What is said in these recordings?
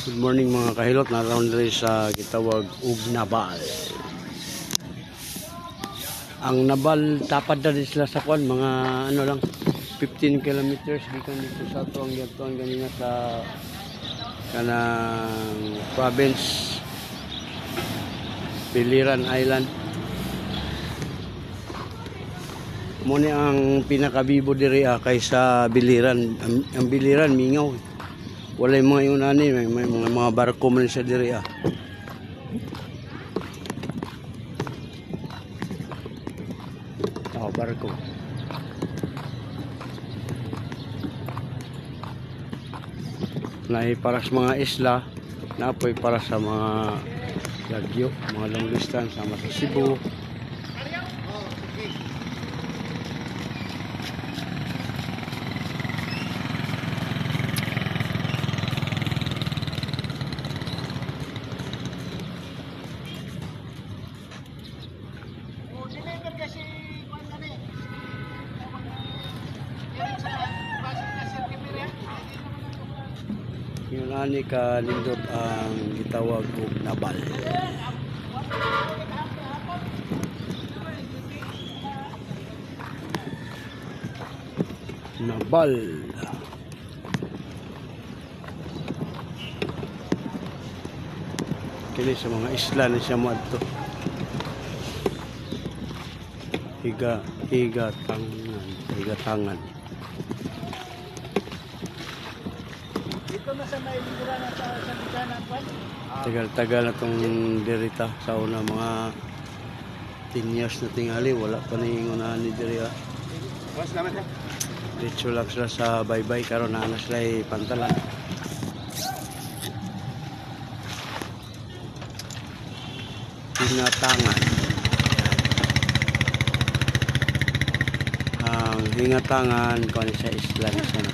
Good morning mga kahilot, naroon rin sa gitawag ug Nabal. Ang Nabal tapad na rin sila sa kwan, mga ano lang 15 kilometers gikan dito sa tuang gatuan ganina sa kanang province Biliran Island. Muna ang pinakabibo diri kaysa Biliran. Ang Biliran mingaw. Wala yung mga yunani, may mga barko man sa diri barko. Nahi para sa mga isla, napoy para sa mga lagyo, mga long distance sama sa Cebu. Yun ani ka lindot ang gitawag og Nabal. Nabal. Kini sa mga isla na siya moadto. Higatangan. Ito na sa may lingura na sa Bicana kwan. Tagal-tagal na tong dirita sa una mga 10 years na tingali, wala pa ningunahan ni diri. Salamat ha. Diretso lang sila sa baybay karon na sila pantalan. Hingatangan. Ang hingatangan kung sa isla na siya na.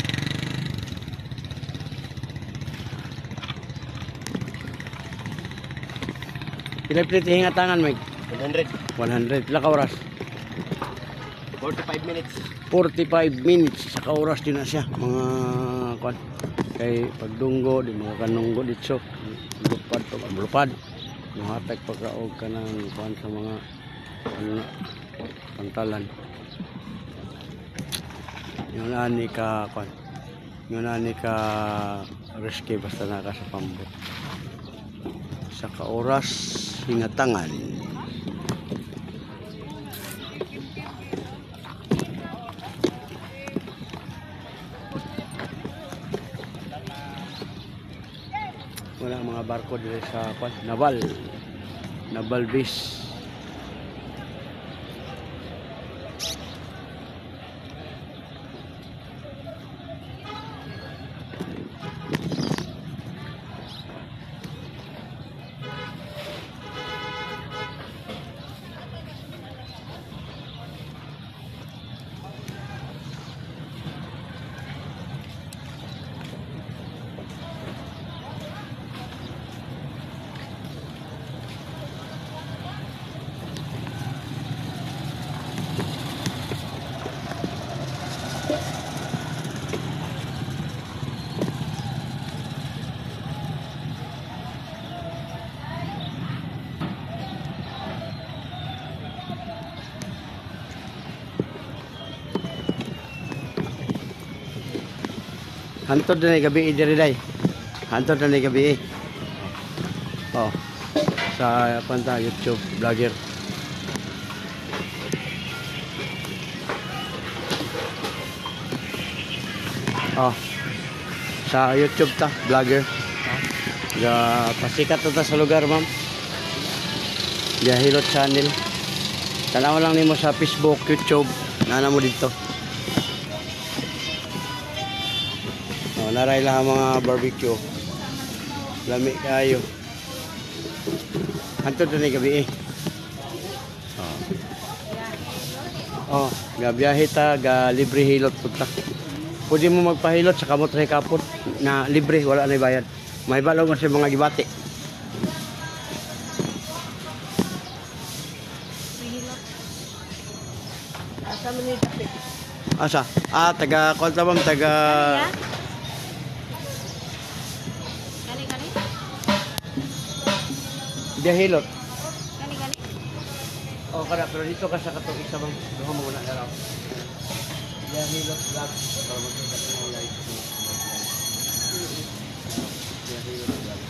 Pila plate hingatangan, Mike? 100. 100. Pila ka oras? 45 minutes. 45 minutes sa kauras din na siya. Mga kwan. Kay pagdunggo, di mga kanunggo dito. Lupad to, lupad. Mahatag pagkaog ka ng kwan sa mga ano na, pantalan. Yun ani ka kwan. Yun ani ka risky basta naka sa pambot. Sa kauras hingatangan. Wala mga barko dito sa Nabal. Nabal Beach. Hantod na gabi diri day. Hantod na gabi. Oh. Sa panta YouTube vlogger. Oh. Sa YouTube ta vlogger. Ga pasikat ta sa lugar, ma'am. Hilot channel. Tanaw lang nimo sa Facebook, YouTube, nana mo dito. Naray lang mga barbecue. Lami kayo. Hantod na gabi Oh, gabiyahe ta, ga libre hilot punta. Pwede mo magpahilot sa kamot sa kapot na libre, wala na bayad. May balong sa mga gibati. Asa man ni tapit? Asa? Taga Kontabam, taga Dahilot. Gani. Oh, kada pero dito ka sa katong isa bang duha mo na araw. Dahilot vlog para makita ko ng live ko. Dahilot vlog.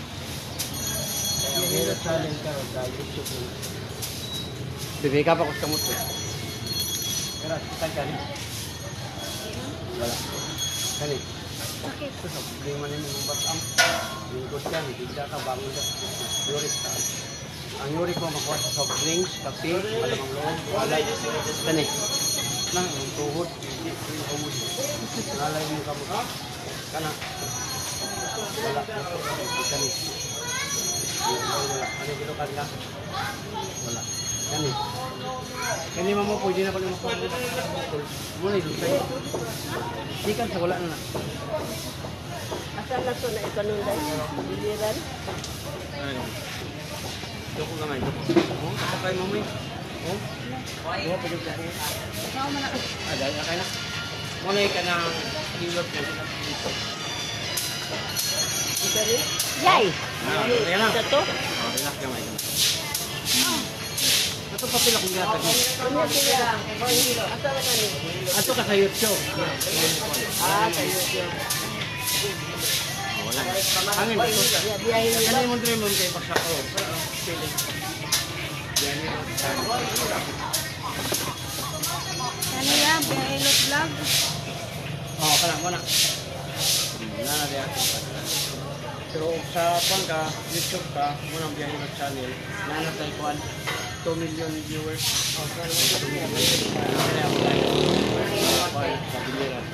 Dahilot challenge ka sa YouTube mo. Bibigay ka pa ko sa motor. Kaya kita ka ni. Wala. Kani. Bakit? Ito sa problema na yung batang. Lingkod yan, bigla ka, bangon ka. Yurik ka. Ang yurik mo makuha sa soft drinks, kape, malamang loob, walay. Kani. Nang, ang tuhod, hindi, umod. Nalay mo ka mo. Kana. Wala. Kani. Wala. Ano gilukan ka? Wala. Kani. Kani mo pwede na ko na makuha. Muna ito sa'yo. Ikan sa wala na na. Asal na to na ipanunday? Biliran? Ano? Doko gamay. Oh, kapag mo may. Oh. Oh, pwede ko. Ikaw man ako. Dahil na kayo na. Muna ka ng ilot na dito. Ito rin? Yay! Kaya lang. Ito to? Oh, relax gamay. Ito papel akong gatag mo. Ano sila? Asal na kani? Ato ka sa YouTube. Sa YouTube. Wala. Hangin ito. Biyahin nila. Kani mo dream mo kay pagsako. Feeling. Yan yun. Kanila, Bihilot Vlog. Oh, kana mo na. Wala na diya. Pero sa pang ka, YouTube ka, munang biyahe ng channel, nanatay ko 2 million viewers. Oh, kaya mo 2 million. Kaya ako tayo. Sa biliran.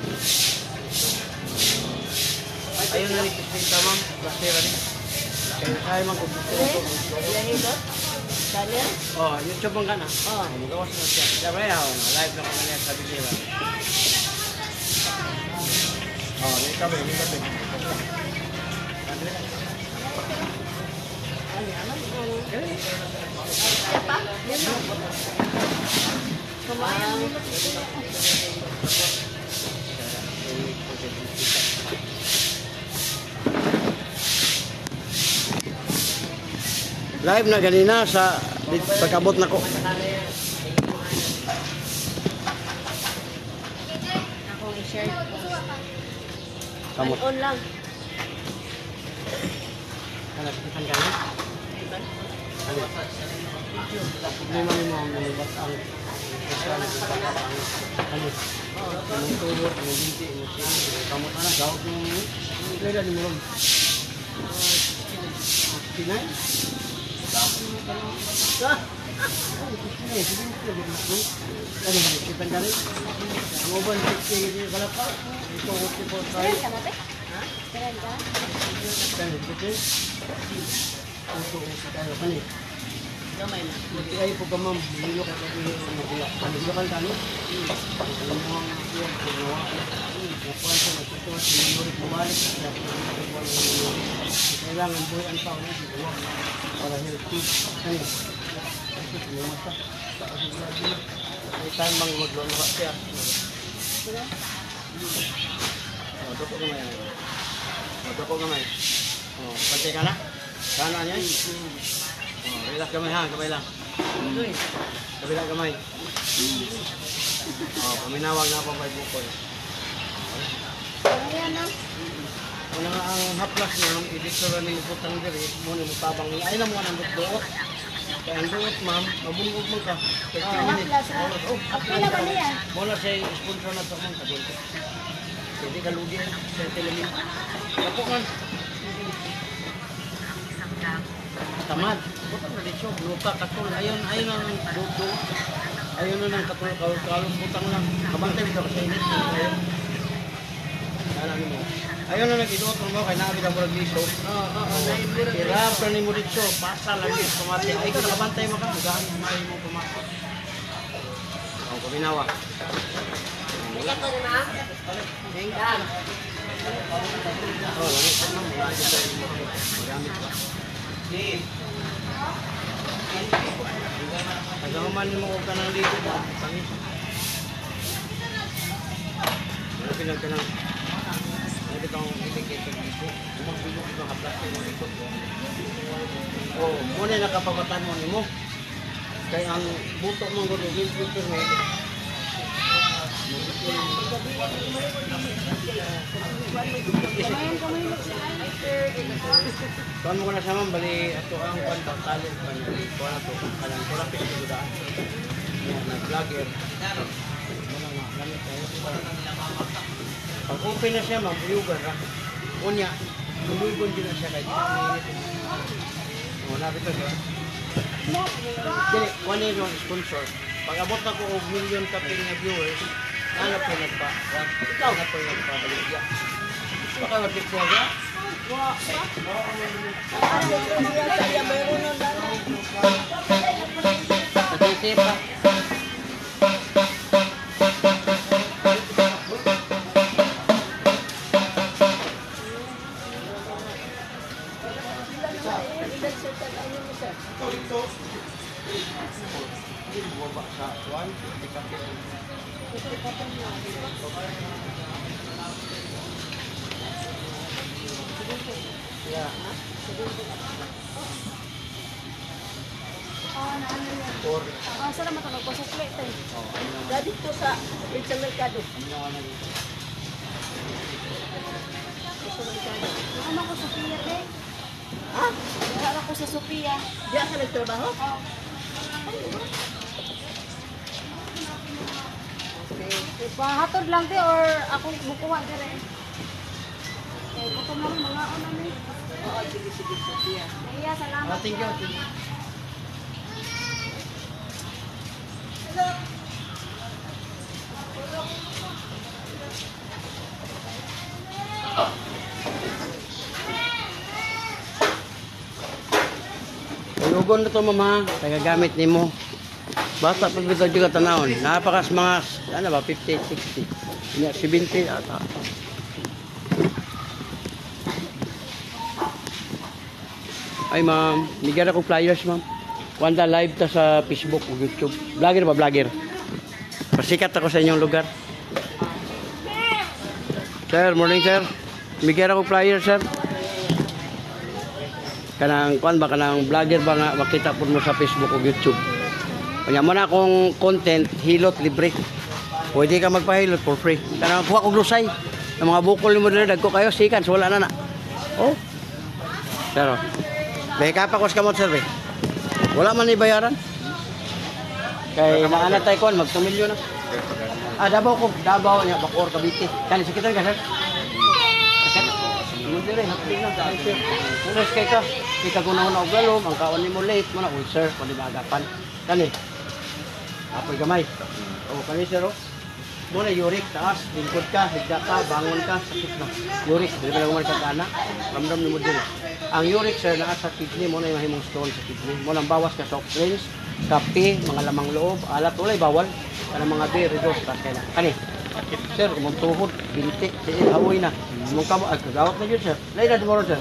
Ayun na ni Pisita, ma'am. Plasera ni. Kaya tayo mag-gusto. Bihilot? Channel? Oh, YouTube ang kana. Oh. Magawas na siya. Kaya ba yaw, live na ko na niya sa biliran. Oh, may kabe, may kabe. Siapa? Kumain. Live na ganina sa pagkabot na ko. Akong i-share. Kamot. On lang. Ano, ikan ka na? Ano? Problema ni mo ang nalibat ang ano? Ang tulog, ang binti, ang kamot na gawag mo. Ang kaya ni mo ron. Pinay? Ano ba? Ikan ka rin? Ang uban, 60 yung kalapa. Ito, 44 tayo. Keren ka natin? Ha? Keren ka? Kan itu untuk tayo kani. Gamay na. Buti ay po kamam bilo ka ko bilo na bila. Ano bilo kan tani? Ano mo ang iyo ginawa. Nakuan sa ito si Nuri Kumalik. Kailangan buhay ang tao na siguro para healthy. Kani. Ito salamat sa. Ay tambang maglolo ka siya. Doko gamay. Doko gamay. Oh, pantay ka na? Kana niya? Oh, relax gamay ha, gamay lang. Gamay lang gamay. Oh, paminawag na pa may bukoy. Ayan na. Una nga ang haplas na editor ni putang diri, mo ni mutabang ni ay na mo nang duot. Kaya ang duot ma'am, mabungog mo ka. Haplas ha? Pila ba niya? Mula siya sponsor na to mong sabon. Hindi ka lugi sa telemin. Ako man. Tamad. Buta na dito, lupa katul. Ayun ang dudo. Ayun na nang katul kalong butang lang. Kabantay dito kasi init. Ayun. Alam mo. Ayun na nag-idot mo kay nabi ang murag liso. Hirap na ni mo dito. Pasa lang dito pamati. Ay ko nakabantay mo ka. Magahan mo pumasok. Ang kuminawa. Ika to na. Yan. Oh, langit ka naman. Magamit ka. Nagaman mo ko ka ng ligo ba? Pangit. Ano pinag ka ng... Ano ka ng ibigay ka dito? Umang bilog ka kaplas ka ng likod ko. Oh, muna nakapabatan mo nimo. Kay ang buto mong gulo filter mo. Kuan mo na sa man bali ato ang kwan tali kuan ato kanang therapy sa gudaan. Na vlogger. Muna nga gamit tayo. Pag open na siya ma'am, buyugan ra. Unya, buyugon din na siya kay oh, nabito siya. Dili, kuan yung sponsor. Pag abot na ko og million kapin nga viewers, ano po nagpa? Ikaw na po nagpabaligya. Baka wapit po aga? Natisip pa. Saan naman ito? Sa plate eh. Dadi po sa merkado. Ano ko sa Sophia eh? Ha? Wala ko sa Sophia. Diyan ka nagtrabaho? Oo. Okay. Pahatod lang di or akong bukuha di rin. Okay, gutom lang mga ano ni. Oo, sige, Sophia. Iya, salamat. Thank you. Lugon na to mama, tagagamit nimo. Bata pag bitaw juga tanawon. Napakas mga ano ba 50, 60. Nya 70 ata. Ay ma'am, bigyan ako flyers ma'am. Wanda live ta sa Facebook o YouTube. Vlogger ba vlogger? Pasikat ako sa inyong lugar. Sir, morning sir. Bigyan ako flyer sir. Kanang kuan ba kanang vlogger ba nga makita pud mo sa Facebook o YouTube. Kanya mo na akong content hilot libre. Pwede ka magpahilot for free. Kanang kuha og lusay. Ang mga bukol nimo dili dagko kayo sikan so wala na na. Oh. Pero beka pa ko sa kamot sir. Wala man ni bayaran. Kay maana tay kon mag 2 milyon na. Ah Davao niya Bacoor Cavite. Kani sikitan ka sir. Mo dire hapli na dai sir. Punas kay ka. Ika guna-una og galom, ang kaon nimo late mo na ulcer pwede magapan. Kani. Apoy gamay. O kani sir. Mo na uric taas, lingkod ka, higda ka, bangon ka, sakit na. Uric, dili ba lang ka ana? Ramdam nimo dire. Ang uric sir naa sa kidney mo na yung mahimong stone sa kidney. Mo nang bawas ka soft drinks, kape, mga lamang loob, alat walay bawal. Kana mga beer reduce ta kay na. Kani. Sir, umong tuhod, binti, hawoy na. Mong kamo agawat na yun sir. Lain mo sir.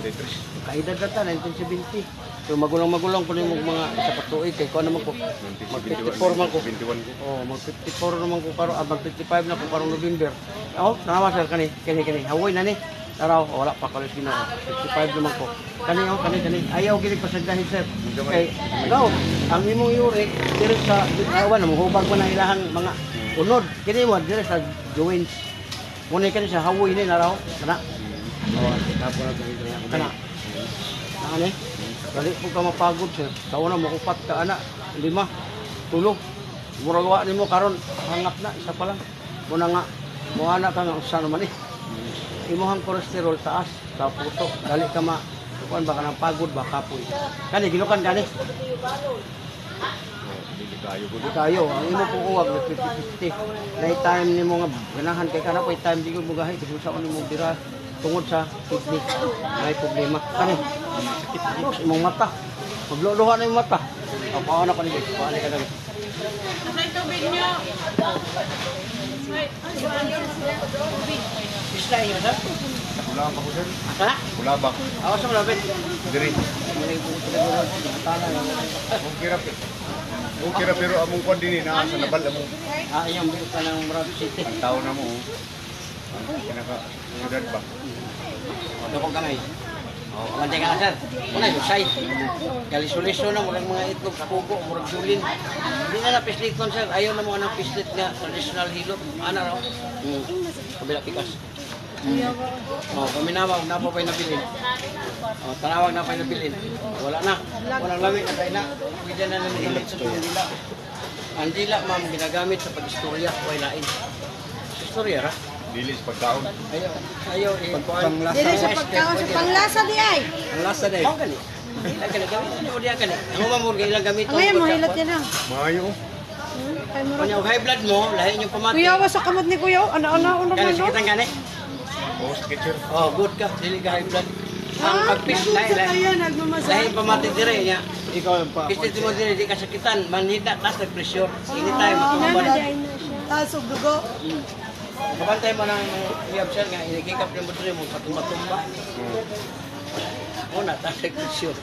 23. Kaedad na ta 1970. So magulang-magulang po yung mga isa pa tuig kay ko naman ko. Mag 54 man ko. 21 ko. Oh, mag 54 naman ko karon, mag 55 na ko karong November. Oh, tanawa sir kani. Hawoy na ni. Taraw, wala pa kalis gina ko. 55 naman ko. Kani. Ayaw gini pasagdahin sir. Kay go. Ang imong uric diri sa awan mo hubag mo na ilahang mga unod. Kini mo diri sa joints. Muna kani sa hawoy ni naraw. Kana. Oh, tapos na diri ako kana. Ano ni? Dali po ka mapagod sir. Taon na makupat ka ana. 5, 3. Muragawa nimo karon hangap na isa pa lang. Muna nga muana ka nga usa naman eh. Imuhang kolesterol taas sa puso. Dali ka ma kuan ba ka nang pagod ba kapoy. Kani gilukan gani. Di kayo, ang imo po uwag na 50-50. Night time nimo nga ganahan kay kana po time di ko mugahi kasi sa nimo dira tungod sa kidney. May problema. Kani sakit imong mata. Magluluha na yung mata. Paano na ko ni guys? Paano ka na guys? Nasa tubig niyo. Isla yun sir? Kulabak ko sir. Ha? Kulabak. Awas sa malapit. Diri. Okay ra pero among kwan dinhi na sa nabal among Iyang buo ka ng Murag City. tao na mo. Kinaka edad ba? Ano kong kamay? Oh, kamantay ka na sir. Una yung say. Kaliso-liso na murag mga itlog sa kuko, murag julin. Hindi na na pisliton sir. Ayaw na mo anang pislit nga traditional hilot. Ana raw. Kabila pikas. Oh, paminawa, na pa pa'y nabilin. Oh, tanawag na pa'y nabilin. Wala na. Walang lamig na tayo na. Pwede na namin ulit sa dila. Ang dila, ma'am, ginagamit sa pag-istorya. Huwag lain. Istorya, ra? Dilis pagkaon. Ayaw, pagpanglasa. Dili sa pagkaon sa panglasa di ay. Ang lasa na eh. Ang gani. Ang gani, gamitin mo diya gani. Ang umamur, kailang gamitin. Ang ngayon, mahilot yan ah. Mayo. Kay mo Kung yung high blood mo, lahin yung pamati. Kuya, sa kamot ni Kuya. Ano Gani, naman no? sakitan gani. Oh, sketcher. Oh, good ka. Dili ka high blood. Ang pagpis, lahin. Kaya nagmamasa. Lahin pamati dire niya. Ikaw yung pa. Pistit mo dire, di ka sakitan. Manhida, tas nag-pressure. Anytime, matumaban. Tasog dugo. Kapantay mo ng i-observe nga, inigikap na mo dire mo, patumba-tumba. Una, tas nag-pressure.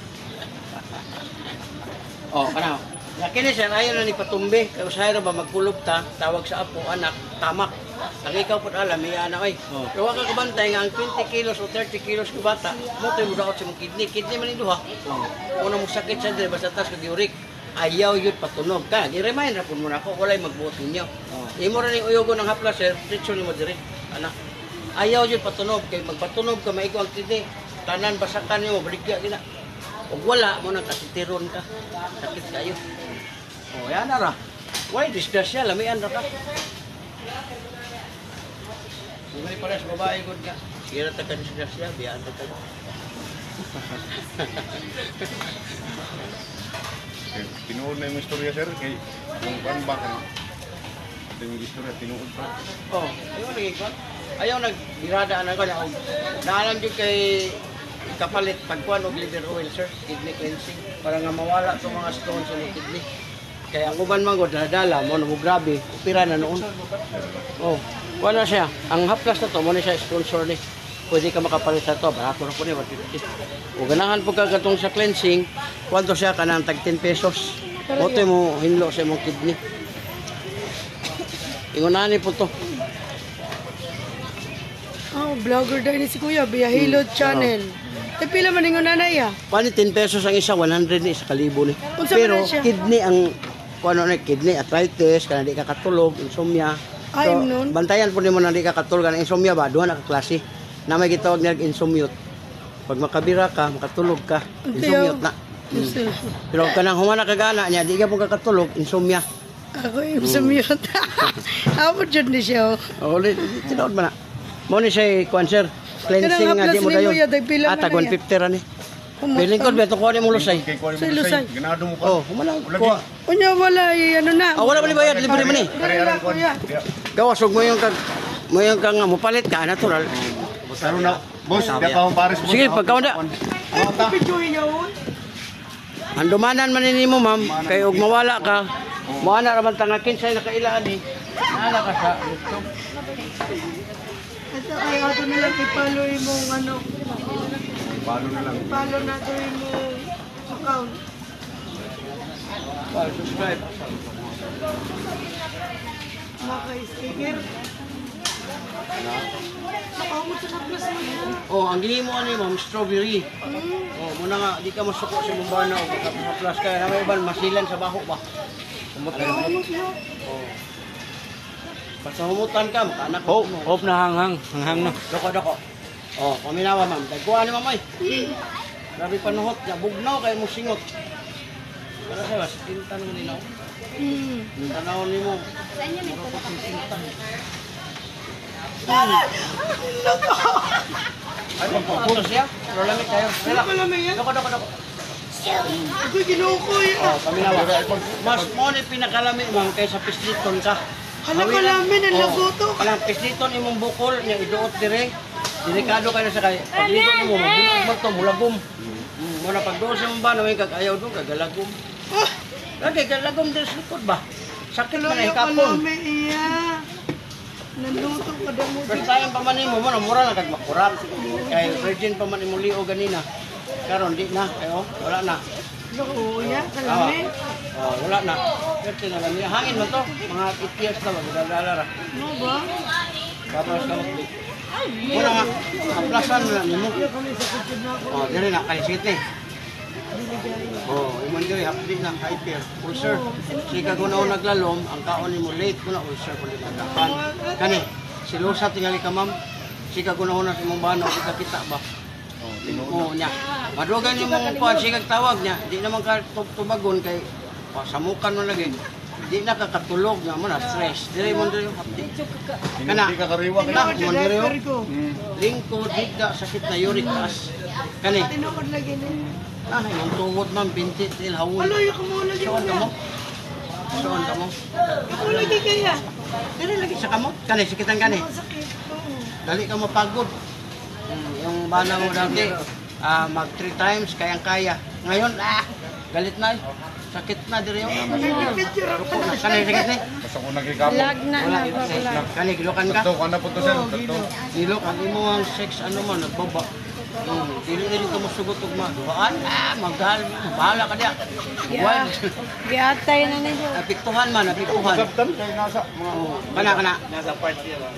Oh, kana. Nakini siya, ayaw na ni patumbi. Kaya usahay ba magkulog ta, tawag sa apo, anak, tamak. Ang ikaw po alam, iya na ay. Pero wag ka kabantay nga, ang 20 kilos o 30 kilos ka bata, mo tayo mo daot sa mong kidney. Kidney man ito ha. Una mo sakit siya dire, basta tas kag-uric. Ayaw yun patunog ka. I-remind na po muna ako, walay magbuot ninyo. Imo rin yung uyogo ng hapla, sir, teacher ni mo dire. Anak. Ayaw yun patunog. Kaya magpatunog ka, maigo ang kidney. Tanan, basakan niyo, baligya gina. Huwag wala mo na kasitiron ka. Sakit kayo. O, yan na ra. Why, disgrasya, lamian ra ka. Bumili pala sa babae ko ka. Kira ta ka disgrasya, biyaan ta ka. Tinuod na yung istorya, sir. Kay yung kan ba kan. Ito yung istorya, tinuod pa. Oh, ayaw nagigwan. Ayaw nagbiradaan ako. Naalam dyan kay kapalit pagkuhan og liver oil, sir. Kidney cleansing. Para nga mawala itong mga stones sa kidney. Kaya ang uban man ko, dala mo, namo grabe. Upira na noon. Oh, wala siya. Ang haplas na to, mo na siya sponsor ni. Pwede ka makapalit sa to. Barato na po niya, 150. O ganahan po ka katong sa cleansing, kwanto siya ka ng tag 10 pesos. Moto mo hinlo sa imong kidney. Ingunahan po to. Oh, vlogger dahil si Kuya, Biyahilot Channel. Pila man yung nanay ah. Pani 10 pesos ang isa, 100 ni isa kalibo ni. Unsa Pero man siya? kidney ang kuano na kidney arthritis kana di ka katulog, insomnia. Ay, nun? Bantayan po nimo na di ka katulog kana insomnia ba duha na ka klase. Na may gitawag nila insomnia. Pag makabira ka, makatulog ka, insomnia na. Pero kanang humana ka gana niya, di ka po kakatulog, insomnia. Ako yung sumiyot. Amo dyan ni siya. O, tinood ba na? Mo ni siya cancer cleansing nga di mo dayon. Ata 150 ra ni. Piling ko beto ko ni mo lusay. Kay kuha mo Sa Lusay. lusay. Ganado mo pa. Oh, humana ko. Unya wala, ano na. Ah, wala ba ni bayad, libre man ni. Dala Kuya. Gawasog mo yung kag mo palit ka natural. Saro na. Boss, di pa pares mo. Sige, pagkaon na. Picturein niya yun. Andumanan man nimo ma'am, kay ug mawala ka. Moana ra man tanga kinsay nakailaan ni. Ana ka sa gusto. Ito ay ato nilang ipalo yung ano. Palo na lang. Ipalo na ito yung account. Subscribe. Maka-sticker. Nakaumot sa kaplas mo yan. Oh, ang gihimo ani ma'am strawberry. Oh, muna nga di ka masuko sa mong o kaplas ka na may uban masilan sa baho ba. Kumot ka. Nakaumot mo. Oh. Pasahumutan ka, makanak Oh, off na hanghang na. Doko. Oh, paminawa ma'am. Dagkuha ni mamay. Grabe panuhot niya, bugnaw kay mo singot. Para sa was, tinta naman ninaw. Tanaw ni mo. Ano po? Puto siya? Pero lamig kayo. Ano pala may yan? Doko. Ako'y ginukoy. Oh, paminawa. Mas mo ni pinakalami ma'am kaysa pisliton ka. Hala ko namin, ang lagoto. Alang pisliton imong bukol, niya iduot dire. Delikado kayo sa kay. Pagligo mo, mabulog mo to, mulagom. Muna pagdoon sa mong bano, may kagayaw doon, kagalagom. Lagi, kagalagom din sa likod ba? Sakit man ay Kaya kapon. kalami iya. Naluto ka daw mo. First time pa man mo, mura lang kagmakurat. Kay virgin pa man mo lio ganina. Karon di na, kayo, wala na. Luya, kalami. Oh, wala na. Pero na lang, hangin mo to, mga 8 years na, magdadala ra. Ano ba? Tapos ka mag Muna nga, aplasan na nimo. Oh, dili na kalisit ni. Oh, imong diri hapdi na hyper. Ulcer. Sika kuno naglalom, ang kaon nimo late kuno ulcer pud nagapan. Kani, silusa tingali ka ma'am. Sika kuno na sa imong bano kita ba. Oh, nya. Madugay nimo kuan sika tawag nya. Di naman ka tubagon kay pasamukan mo lagi. Di na kakatulog nga mo na stress. Diri mo diri hapdi. Kana Hindi ka kariwa ka. na mo diri lingkod higda sakit na uric acid. Kani. Tinukod lagi ni. Ah, yung tuhod man, binti, til, hawon. Aloy, ako mo lagi. Soon ka mo? Soon ka mo? Ako lagi kaya. Dili lagi sa kamot. Kani, sikitan kani. Sakit. Oo. Dali ka mapagod. Yung bana mo dati, mag 3 times, kayang-kaya. Ngayon, galit na eh. Sakit na, diri yung ruko na. Kani, sakit na eh. Basta ko nagikapon. Wala, kani, gilukan ka. Tato ka na po to sir. Tato. Gilok, ang imo ang sex, ano man, nagbaba. Dili ka masugot og maduhaan. Magdal, bahala ka diya. Wild. Giatay na niyo. Napiktuhan man, napiktuhan. Sabtan kay nasa mga Kana. nasa part siya ba.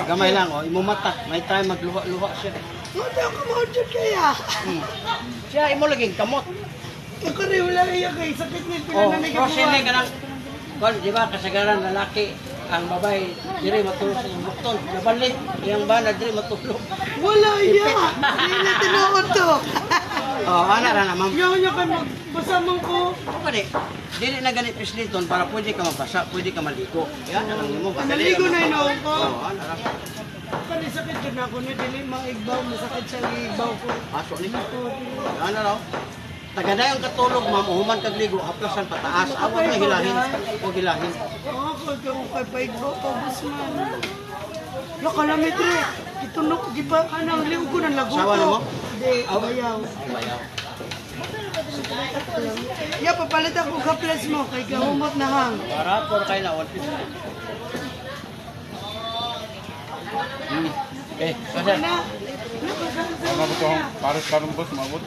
Gamay lang, oh. Imo mata. May time magluha-luha siya. Wala ko mo dyan kaya. Siya, imo laging kamot. Ako rin wala iya kay sakit ni Oh, pinanay ka crossing ka nang... Kung, di ba, kasagaran lalaki, ang babae, diri matulog sa bukton. Nabalik, iyang bana, diri matulog. Wala iya. Hindi tinuod to. Oh, ana ra na, ma'am. Yaw kay magbasamang ko. O pa di, dili na ganit pisliton para pwede ka mabasa, pwede ka maligo. Yan, ang mo. Naligo na inaw ko. Oh, ana ra. Kani sakit jud na ako ni dili maigbaw masakit sa igbaw ko. Aso ni ka. Ana raw. Tagadayong katulog, ma'am, uhuman kag ligo, haplasan pataas. Awag na hilahin. O hilahin. Ako kay paigbaw ko busman. Lo kalamit re. Itunok di ba kanang liog ko ng lagot. Sawa na mo? Di, bayaw. Bayaw. Ya papalit ako kaples mo kay gahumot na hang. Para por kay na 150. Kasi Na. Ano ba to? Para karumbos mabot.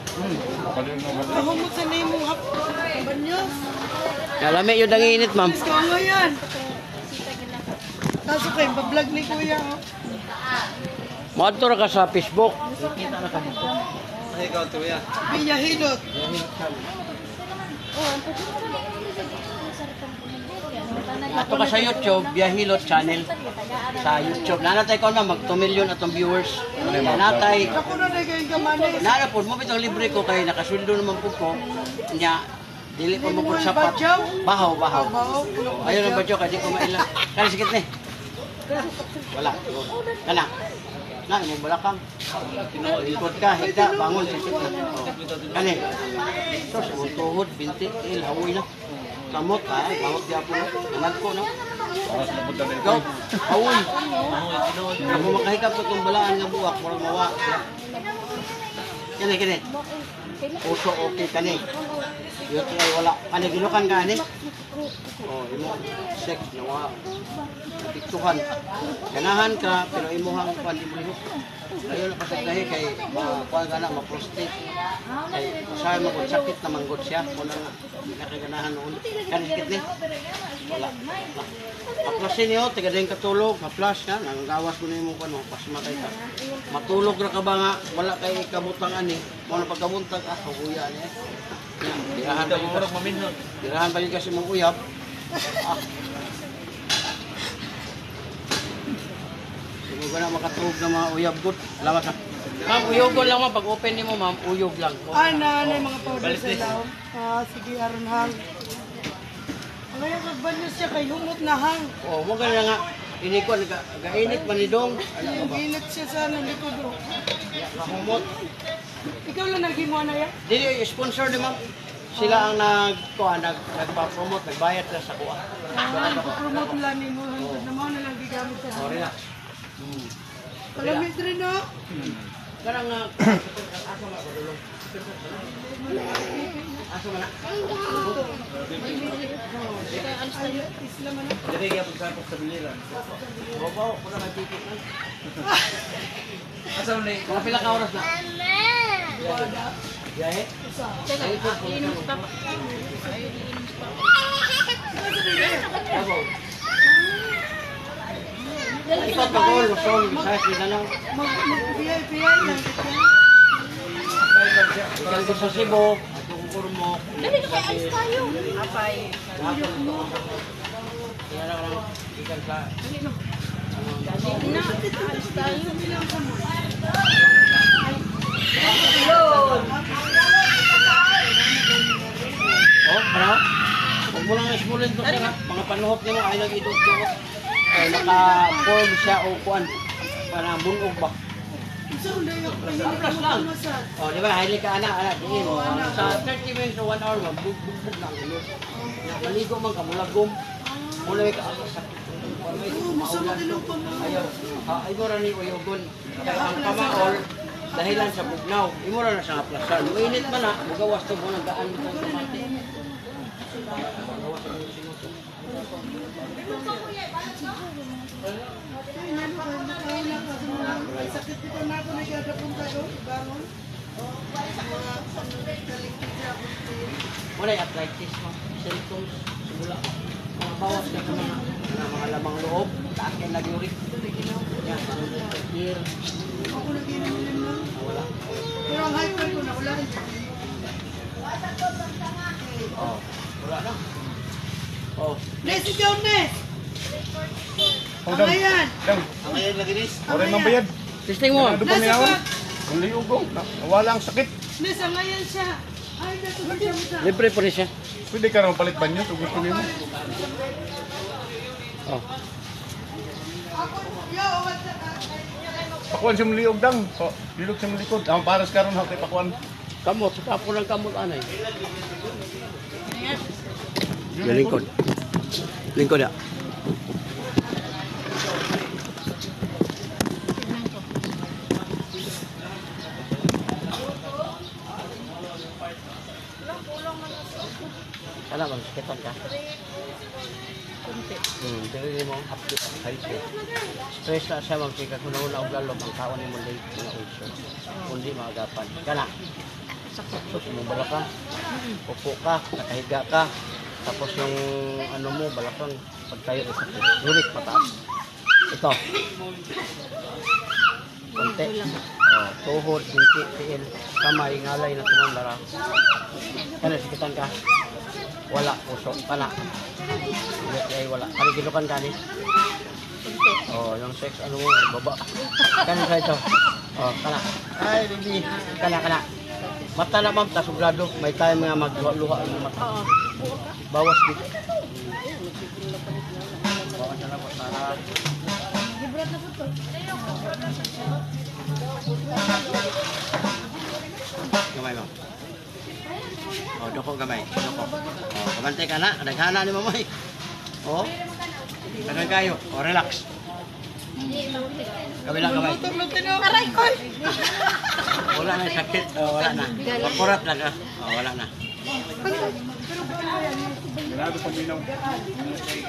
Pali no ba. Gahumot sa nimong hap. Banyos. nalami yun ang init, ma'am. Mas ko yan. Kaso kay pa-vlog ni kuya. Moadto ra ka sa Facebook. Kita na ka dito. Ay, ikaw to ya. Biya hilot. Ato ka sa YouTube, Biahilot channel. Sa YouTube. Nanatay ko na mag 2 million atong viewers. Nanatay. Ako na na kayong gamanes. Nana po, mo bitong libre ko kay nakasweldo naman po ko. Nya, dili ko mo po sapat. Bahaw. Ayun ang badyo, kaya di ko mailang. Kaya sikit ni. Wala. Kana. Na, mo balakang. Ikot ka, higa, bangon, sikit na. Kani. Sos, mong tuhod, binti, hawoy na. Kamot, bangot di ako. Anad ko, no? Oras na po dali. Go. Hawoy. Ako makahikap ko itong balaan nga buwak, parang mawa. Kani. Puso okay kani. Yun ay wala. Kani, ginukan ka, ani? Oh, imo sex nawa. Piktuhan. Ganahan ka, pero imuhang pandibulho. Ayun na kasagahi kay kuha ka na, ma-prostate. Kay usahay mo kung sakit na manggod siya. Kung nga, nakaganahan noon. Kani sakit ni? Wala. Aplasin niyo, tiga din katulog. Aplas ka, nangawas mo na yung mukha, no? Pasmatay ka. Matulog na ka ba nga, wala kay kabutang ani. Muna pagkabuntag, kaguya ni. Tirahan pa yun kasi mong uyab. Hindi ko na makatulog na mga uyab good. Salamat ha. Ma'am, uyogon lang ma'am. Pag open ni mo ma'am, uyog lang. Ana na mga powder sa ilaw. Sige aron hang. Ngayon kagbanyos siya kay humot na hang. Oh, mo ganyan nga. Inikon, gainit manidong. Gilit siya sa likod. Mahumot. Ikaw lang naghimuan na yan. Dili, sponsor ni ma'am. Sila ang nagpa-promote, nagbayad na sa kuha. Promote lang ni mo. Naman na lang gigamit sa Sorry na. Kalamit rin no? Karang aso nga ba dulong? Aso man na. Isla man na. Dili kaya pagsapok sa biliran. Babaw, ko na nagtitik na. Asa man mga pila ka oras na? Biyahe? Babaw. Ikot ka gol, usong, bisayas din na lang. Mag-piyay-piyay lang kita. Ikan ko sa Cebu, atong kurmok. Dali na kay alis tayo. Apay. Kaya lang, ikan sa... Na, alis tayo. Oh, ano? Huwag mo lang ismulin to sir ha. Mga panuhok nyo, ay nag-idot-dot. Kaya naka-form siya o kuan. Para bunog ba? Plus lang. Oh, di ba? Highly ka anak. Diin mo. Sa 30 minutes o 1 hour, magbugbog na ang ulo. Nakaligo man ka, mulagom. Mulay ka ako sa... Ayaw. Ay mo rin ni Uyogon. Kaya ang kamaol, dahilan sa bugnaw. Imo ra na siya aplasan. Mainit man na, magawas to mo nagaan mo itong tomate. Sakit dito na ako nagagapunta doon. Bangon. Wala yung arthritis mo. Symptoms. Simula. Mga bawas ka sa mga lamang loob. Takin na uric. Yan. Here. Ako nag-inom lang. Wala. Pero ang high blood ko na wala rin. Oh. Wala na. Oh. Nes, si Jones! Oh, Ang ayan! Dang, Ang ngayon lagi nis. oray man bayad. Testing mo. Ano pa Nasa niyawan? bag! Ang liugong. Wala ang sakit. Nes, ang ayan siya! Ay, natulog siya mo sa... Libre po rin siya. Pwede ka naman palit banyo kung gusto niyo. Oh. Yo, what's up? Pakuan siya mong liog dang. So, bilog siya mong likod. Ang paras karon ha kay pakuan. Kamot. Kapo ng kamot anay. Yung lingkod. Lingkod ya. Sana bang sakitan ka? Dili mo update ang height ko. Stress na siya magpika kung nauna og lalo ang kawan mo late na ulcer. Kundi maagapan. Kana. Sus mo balakang. Upo ka, nakahiga ka. Tapos yung ano mo balakang pagtayo ito. Yurik pataas. Ito. Konti. Oh, tuhod, binti, tiil, kamay, ngalay na tumandara. Kana sakitan ka? Wala, puso, kana. Ay, wala. Kani gilukan ka ni? Oh, yung sex, ano mo, baba. Kana sa ito. Oh, kana. Ay, baby. Kana. Mata na ma'am, tasugrado. May time nga magluha-luha ang mata. Bawas dito. Bawas na po, para... Gamay mo. Oh, doko gamay. Doko. Oh, kamantay ka na. Naghana ni mamay. Oh. Dagan kayo. Oh, relax. Kabilang gamay. Aray ko! Wala na yung sakit. Oh, wala na. Makurat lang ka. Oh, wala na. Ganado pa minaw.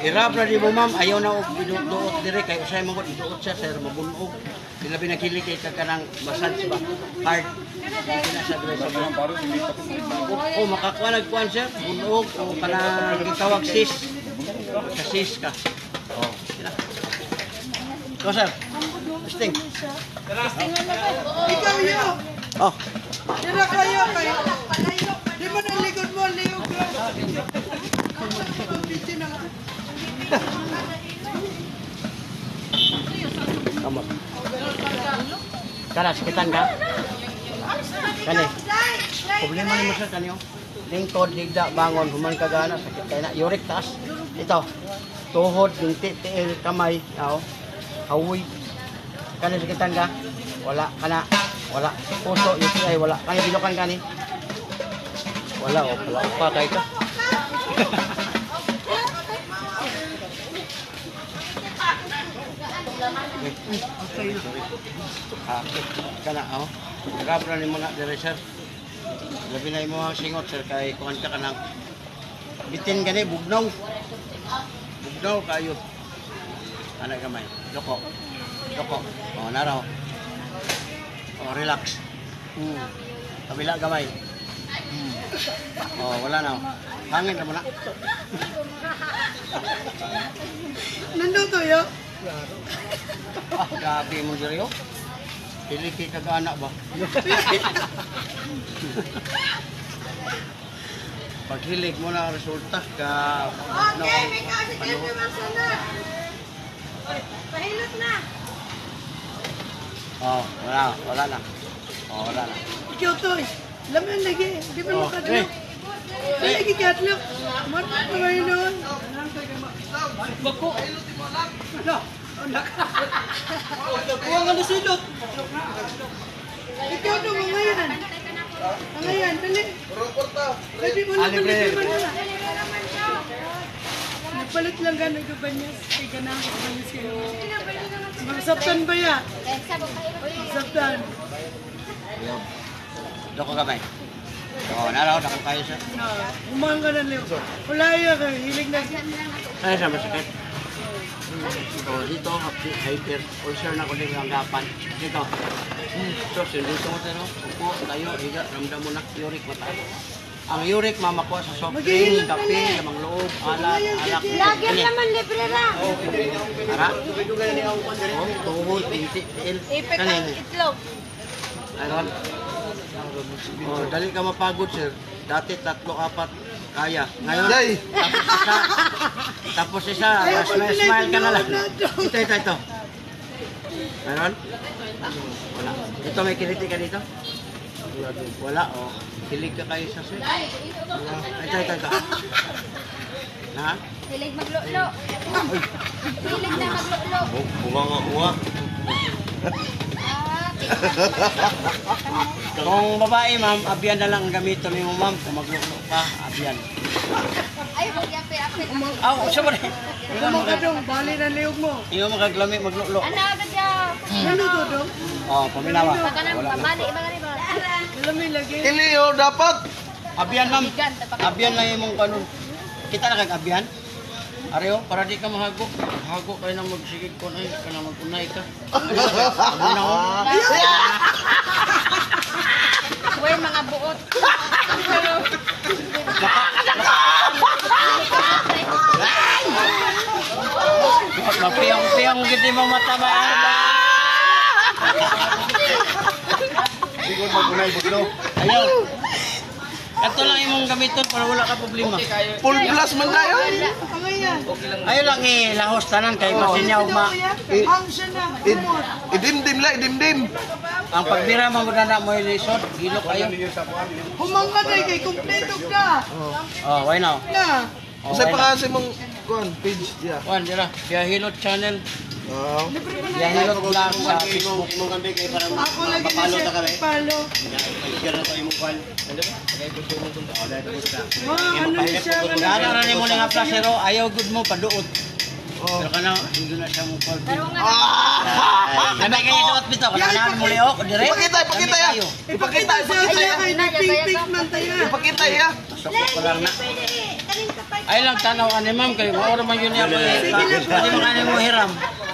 Irap na di mo ma'am. Ayaw na og iduot dire. Kaya usay mo iduot siya sir. Mabunog. Sila binagili kay kagkanang massage ba? Hard. Hindi na siya dire sa mga. Parang hindi pa ko. O makakuha nagkuhan sir. Bunog. O kanang gitawag sis. Sa sis ka. O. Sila. Ikaw sir. Testing. Ikaw yo! Oh. Tira kayo kayo! Di mo na likod mo, liog lang! Busy na nga. Kamot. Kana, sakitan ka? Kani. Problema ni mo sir kanyo. Lingkod, ligda, bangon, human ka gana, sakit kayo na. Uric taas. Ito. Tuhod, binti, tiil, kamay. Ako. Hawi. Kani, sakitan ka? Wala. Kana. Wala. Puso, UTI, wala. Kani, bilokan ka ni? Wala. O, wala. Patay ka. Kana oh. Nagabra ni mo na dire sir. Labi na imo ang singot sir kay kuan ka kanang bitin gani bugnaw. Bugnaw kayo. Ana gamay. Loko. Oh naraw. Oh relax. Kabila gamay. Oh wala na. Hangin na mo na. Nandun to yo! Ah, grabe mo diri oh. Dili kay kag-anak ba? Paghilig mo na ang resulta ka Okay, may kasi dito masana. Pahilot na. Oh, wala na. Oh, wala na. Ikaw to eh. Laman lagi. Di ba Oh, makadlok? Di lagi katlok. Marap pa kayo noon. Bako. Huwag nga nasilot. Ikaw to ngayon. Ngayon, dali. Pwede mo na Libre. Nagpalit lang ka ng kabanyas. Kaya ka na ako kabanyas kayo. Magsaptan ba yan? Magsaptan. Doko kamay. Oh, naraw na ko kayo sir. Umang ka na, Leo. Wala yan ka. Hilig na. Ay, sa masakit. So, dito, hyper, ulcer na ko din ang gapan. Dito. So, dito mo tayo. Upo, tayo, higa, ramdam mo na, uric mataas. Ang uric, mamakuha sa soft drink, kape, lamang loob, alak. Lagyan naman libre lang. Ara? Oh, tuhod, pinti, tiil. Ipit ang Kanina. itlog. Ayun. Oh, dali ka mapagod, sir. Dati 3-4 kaya. Ngayon, tapos isa, smile ka na lang. Ito. Meron? Wala. Ito, may kiliti ka dito? Wala, oh. Kilig ka kayo sa sir. Wala. Ito. Ha? Hilig maglulo. Hilig na maglulo. Bunga nga uwa. Kung babae, ma'am, abyan na lang ang gamiton mo, ma'am. Kung maglulo ka, abyan. Ay, mag-yapi-api. Siya mo rin. Umang ka dong. Bali na liog mo. Hindi mo magaglami, maglulo. Ano agad ya? Ano to dong? Oh, paminawa. Baka nang pamali, baka rin ba? Alam mo lagi. Iliyo, dapat. Abyan, ma'am. Abyan na yung kanon. Kita na kag abyan. Areo, para di ka mahago. Hago kayo na magsigig ko na ka na magunay ka. Ano na ako? Uy, mga buot. Mapiyang-piyang giti mo mata ba? Hindi ko magunay, bugno. Ayaw. Ito lang imong gamiton para wala ka problema. Full blast man tayo. Ang yan. Ayaw lang lahos tanan kay masinyaw ma. Ang siya na. Umot. Idimdim la, idimdim. Ang pagbira mo na mo ilisod, gilok kayo. Humang ka tayo kay kumpleto ka. Oh, why now? Na. Oh, Kasi why pa now? kasi mong page dia. Kuan dira, Biyahilot channel. Oh. Biyahilot vlog sa Facebook. Ako lagi na siya. Palo. Ano na siya. Dara ra nimo nga plasero, ayaw gud mo paduot. Pero kana hindi na siya mo call. Pero nga, Namay kayo suot bito, kana na mo leo dire. Ipakita ya. Ipakita Kaya ya. kay nagping-ping man tayo. Ipakita ya. Ko lang na. Ay lang tanaw ani ma'am kay oro man yun ako. Pwede mo ani mo hiram.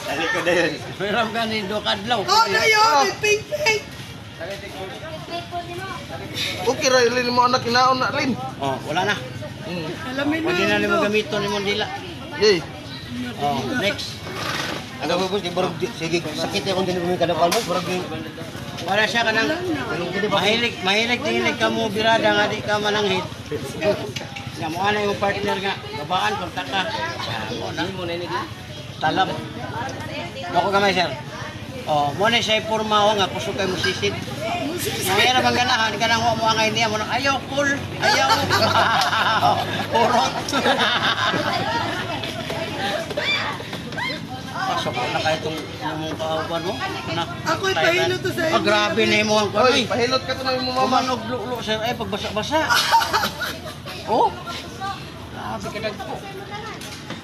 Dali ko dayon. Hiram ka ni do kadlaw. Oh, na yun. Nagping-ping. Okay ra ilin mo anak inaon na rin. Oh, wala na. Alamin mo. Pwede na nimo gamiton nimo dila. Yay. Oh, next. Ano ba di barog sige sakit ya kung dili mo kada palmo barog Para siya kanang mahilig ka mo birada nga di ka mananghit. Nga mo ana yung partner nga babaan kontak ka. Mo na ni talab. Dako gamay sir. Oh, mo ni siya porma nga kusog kay mo sisid. Nga bang ganahan kanang mo angay niya mo ayaw cool, ayaw. Purot. Pasok na kayo itong mong kauban mo. Ako'y pahilot to sa inyo. Grabe na mo ang Oy, kunoy. pahilot ka to na mo mama. Kumanog lulo sir ay pagbasa-basa. Oh. Grabe ka dagko.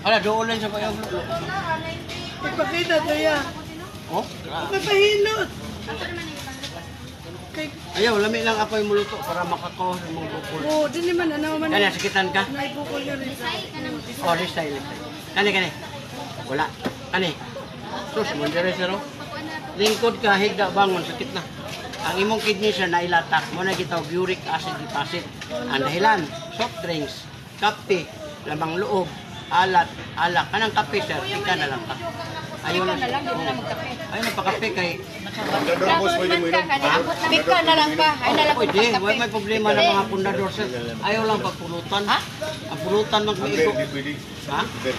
Ala doolan sa payong lulo. Ipakita to ya. Oh, grabe. May pahilot. Kay, Ayaw, lami lang ako yung muluto para makakaw sa mong bukol. oh, di naman, ano man. Kanya, sakitan ka? Naipukol na rin sa. Oh, this style. Kani. Wala. Kani. Sus, mandere sir. Lingkod ka, higda bangon, sakit na. Ang imong kidney sir na ilatak, mo na gitaw uric acid deposit. Ang dahilan, soft drinks, kape, lamang loob, alat, alak. Kanang kape sir, ika na lang ka. Ayaw Pika na. na lang, hindi na lang magkape. Ayaw na pakape kay... Pundador boss, pwede mo inom. Pika na lang ka. Ay na lang Pwede, magkape. may problema ng mga pundador sir. Ayaw lang pagpulutan. Ha? Ang pulutan Ang magmaigo. beer, di pwede. Ha? Beer.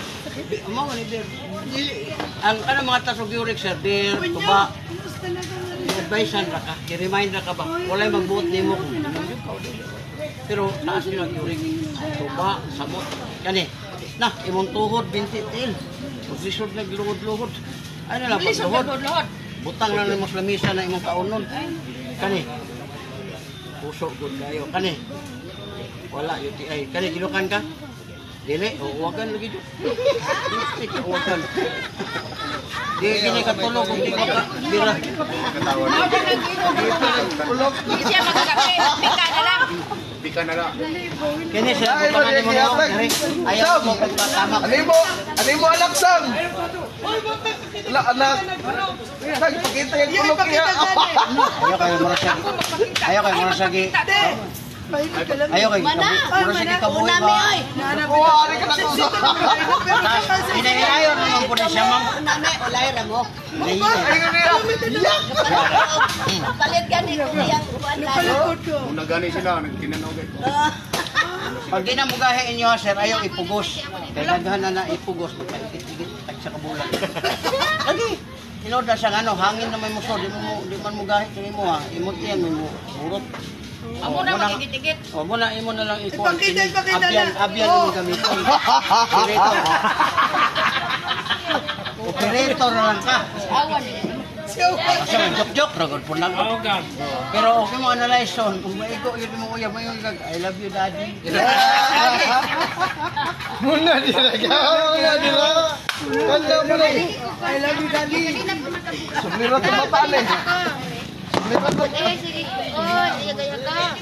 Amo ni beer. Ang kanang mga tasog uric sir, beer, tuba, Gusto na ka nga. advicean ra ka, i-remind ra ka ba? Walay magbuot nimo kung nandiyo ka o dili. Pero taas yun ang uric. Tuba, samot. Kani, na, imong tuhod, bintitil. Paglisod na luhod-luhod. Ay na lang, pagluhod. Butang na ng muslamisa na imong kaunon. Kani, puso good kayo. Kani, wala UTI. Kani, gilukan ka? Dili, uwagan lagi dyan. Uwagan. Di gini katulog kung di ka bira. Katawan. Hindi siya magkape. Pika na lang. Pika na lang. Kini sila butangan mo no. Dari, ayaw mo pagpatama. Ano mo anak sang? Wala anak. Nagpakita yung kulog niya. Ayaw kayo marasagi. Ayaw kayo marasagi. Mahilig ka lang. Ayaw kayo marasagi kabuhi ba? Oo, ari ka na to. Inayaw naman po na siya ma'am. Nami, ulay ra mo. Inayaw. Palit ka ni Kuyang Juan na. Palakot ko. Kung nagani sila, nagkinanogay. Pag di na mugahin inyo sir, ayaw ipugos. Kaya naghan na ipugos. Pagkaitigit sa kabulan. Lagi. Inoda siya ano, hangin na may muso. Di man mugahin sa imo ha. Imot yan, may burot. Amo na makikit-ikit. O muna, imo na lang ipon. Ipakita Abyan, na. abyan yung gamitin. Operator. Operator na lang ka. Awan. Kasi joke-joke, ragod po lang. Pero okay mo analyze son. Kung maigo, yun mo kuya, may I love you daddy. Muna nila. Muna nila. Kanya mo na. I love you, daddy. Sumira ito mataan eh. Eh, sige. Oh, iya-gaya ka.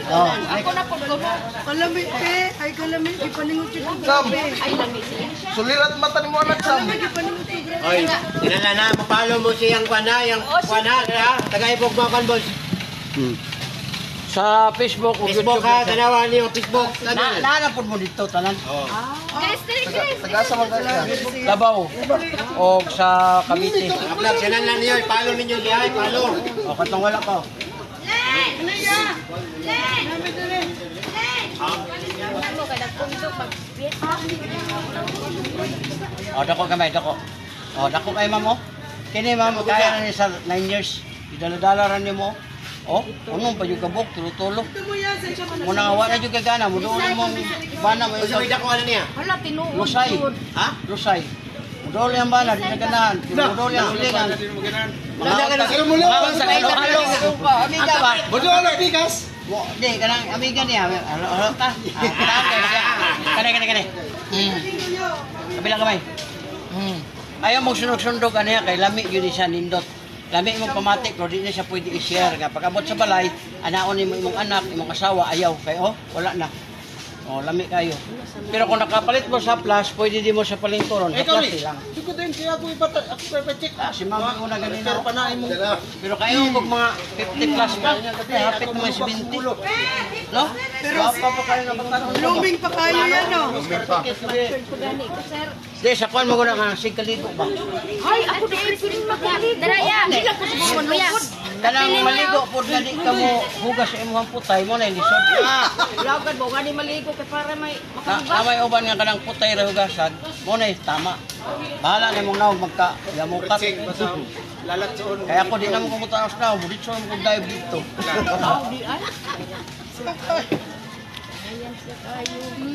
Oh, Ako na po ko. Kalamit eh. Ay kalamit. Ipaningot yung Sam, Ay, lami siya. sulirat mata ni mo anak Sam. Ipaningot yung Oy, kinala na, mapalo mo siyang kwana, yung kwana, ha? Taga-ibog mo kan, boss. Sa Facebook o Facebook ha, tanawa niyo, Facebook. Naanapod mo dito, tanan? Guys, guys. Tagasa man ka siya. Labaw. O sa Cavite. Vlog, sinan lang niyo, ipalo ninyo diya, ipalo. O, katong wala pa. Ano ka nagpunto pag O, dako kamay, dako. O, dako kay ma'am, o. Kini ma'am, kaya na niya sa 9 years. Idala-dala rin niyo mo. O, unong pa yung kabok, tulo-tulo. Muna nga, wala yung kagana. Mudoon mo, bana mo yung dako ano niya? Hala, tinuod. Lusay. Ha? Lusay. Mudoon yung bana, di na ganahan. Mudoon yung silingan. Mga sa halo-halo. Amiga ba? Bodo ano bigas? Di, kanang amiga niya. Halo ta. Kani. Kabila kamay. Ayaw mong sunog-sundog kaniya kay lami yun siya nindot. Lami imong pamatik, pero di na siya pwede i-share. Pagkabot sa balay, anaon mo imong anak, imong asawa, ayaw. Kaya wala na. O, lami kayo. Pero kung nakapalit mo sa plus, pwede di mo sa palingturon. Sa plus lang. Siko din kaya ako ipata ako pa-check. Si mama ko na ganina. Pero panain mo. Pero kayo kung mga 50 plus pa, hapit naman si 20. No? Pero pa kayo na bata. Blooming pa kayo yan, no? Lumir pa. Gani ko, sir. Di, sa kuwan mo ko na nga, sigkaligo ba? Ay, ako din magkaligo. Daraya. Sila ko sa mga lukod. Kanang maligo po gani ka mo hugas sa imong putay mo na ilisod. Lagad mo, gani maligo kay para may makahugas. Namay uban nga kanang putay ra hugasan, mo na tama. Bahala na mong naog magka yamukat. Lalat soon. Kaya ako di na mo kumutan sa naog, dito mo kung dive dito.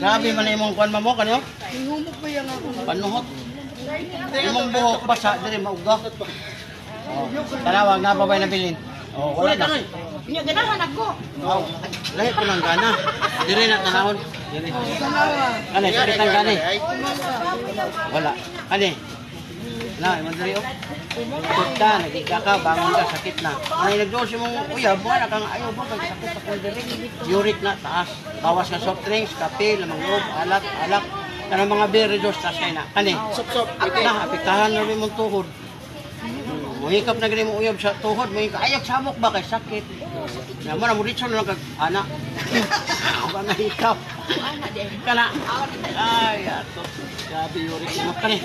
Grabe man imong kuan mo kanyo? Hinumok pa yan ako. Panuhot. Imong buhok basa diri mauga. Oh, tanawag na pa ba nabilin? Oh, wala na. Nya ganahan ako. Oh, lahi ko ng gana. Diri na tanawon. Diri. Salawa. Ano, sakit ang gani? Wala. Ano? Na, iman diri oh. Kita, nagika ka, bangon ka, sakit na. Ano yung nagdoon si mong uyab, buwan kang ayaw ba, kag sakit sa pulderik. Uric na, taas. Bawas na soft drinks, kape, lamang loob, alak. Kanang mga beer reduce, taas kayo na. Kani? Sop. Na, apektahan na rin mong tuhod. Mahikap na ganun mo uyab sa tuhod, mahikap. Ayok samok ba kay sakit? Naman na mo rin lang kag anak. Ba nahikap? Kana. Ay, ato. Grabe yuri. Sinok ka ni.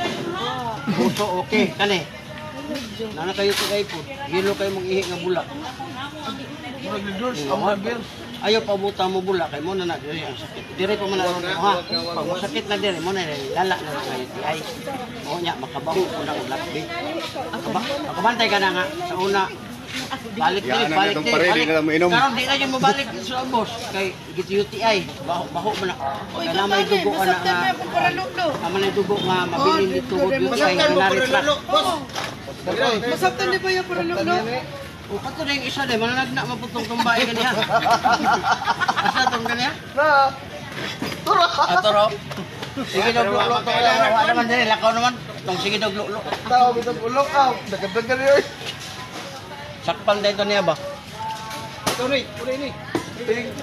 Puso okay. Kani. Nana kayo kagay po. Gilo kayo mong ihi nga bulak. Murag ni George, amag beer. Ayaw pa buta mo bulak kay mo na na diri ang sakit. Dire pa man aron mo ha. Pag mo sakit na dire mo na lala na kayo ti ay. O nya makabaho ko na og lakbi. Makabantay ka na nga sa una. Balik Yan din, na balik itong din. pare, di na lang mainom. Karon di na yung mabalik din sa boss kay git UTI. Baho man na. Kaya na may dugo ka na Masaktan nga. na akong paralulo. Naman ay dugo nga mabilin dito og UTI nga naritrak. Masaktan di ba yung paralulo? O kato na yung isa din, mananagna maputong tumbay kaniya. Asa tong kaniya? Na. Tura. Ato raw. Sige dog lulo to. Wa naman din lakaw naman. Tong sige dog lulo. Tao bitag ulok aw. Dagan-dagan yun. Sakpan dito niya ba? Ping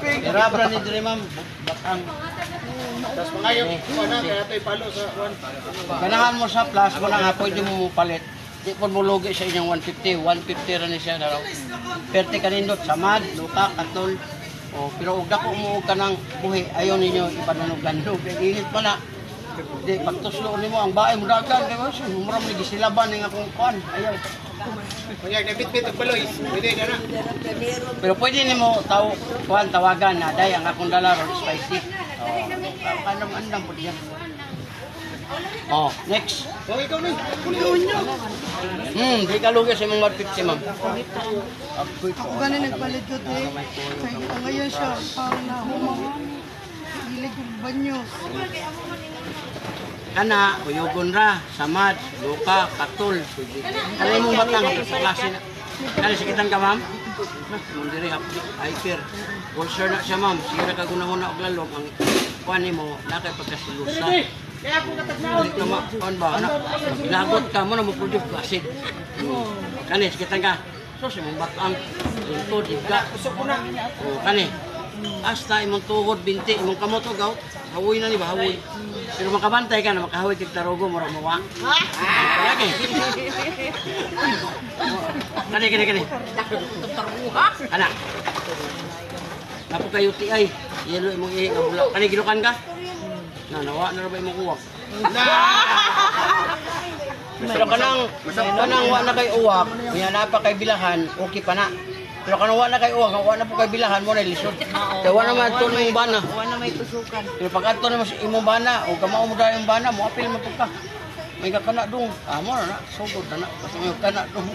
ping. Irabra ni dire ma'am. Batang. Tas mangayo, na kaya tay palo sa kuan. Ganahan mo sa plus mo na nga pwede mo palit. Di po mo lugi sa inyong 150. 150 rin siya na raw. Perte kanindot samad, luka, katol. O, pero ug dako mo ka ng buhi, ayaw ninyo ipananong-landog. Init pa na. Di, pagtuslo nimo ang bahay mo dagan. Kaya mo, sumuram ni gisilaban ng akong kuan. Ayaw. Kunya nabit-bit og baloy. Pwede ka na. Pero pwede nimo kuan tawagan na day ang akong dala ron spicy. Ano man lang po diyan. Oh, next. O ikaw ni. Di ka lugi sa mga 150 ma'am. Ako ganin nagpalit ko te. Kaya ngayon siya, parang nahumahan. Gilig yung banyo. Kana, uyugon ra, samad, luka, katol. Kanay mong batang, sa klase na. Kanay sakitan ka ma'am? Mundiri hapdi, hyper. Ulcer na siya ma'am, sige na kagunahon na og lalong. Ang kuan mo, nakay pagkasilusa. Balik na kuan ba, anak? Lagot ka mo na mo produce acid. Kanay sakitan ka. So, si mong batang, lingkod, igga. O, kanay. Hasta imong tuhod, binti, imong kamot o gout. Hawoy na ni ba, hawoy. Pero makabantay ka na, makahawoy kag tarugo, mura mawa. Lagi. Kani. Anak. Tapos kayo TI, yelo imong ihi nga bulak. Kani gilukan ka? Nawa na ba imong uwak? Pero kanang wa na kay uwak, kuya na pa kay bilahan, okay pa na. Pero kanang wa na kay uwak, wa na po kay bilahan mo na lisod. Kaya wa na man ito na yung bana. Wa na may tusukan. Pero pag ato na mo sa imong bana, o kamao mo dahil yung bana, mo apil mo ka. May kakana dong. Mo na, sugod na na. Kasi may kakana dong.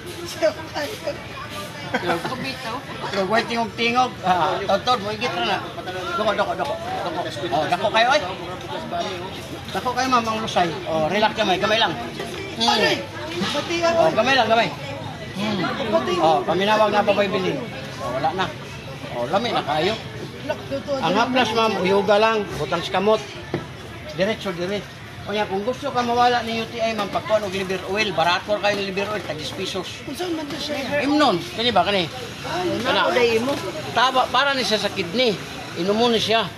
Pero huwag tingog-tingog. Totod, mo higit na na. Doko. O, dako kayo ay. Dako kayo ma'am, ang lusay. O, relax kamay lang. Pati O, kamay lang, kamay. O, paminawag na pa ba'y bilhin. O, wala na. O, lami na kayo. Ang haplas ma'am, uyuga lang, butang sa kamot. Diretso. O yan, kung gusto ka mawala ni UTI ma'am, pagkuhan og liver oil, barato kayo ng liver oil, tagis pesos. Kung saan man to siya? Imnon, kani ba, kani? Kana, mo. taba, para ni siya sa kidney. Inumo ni siya.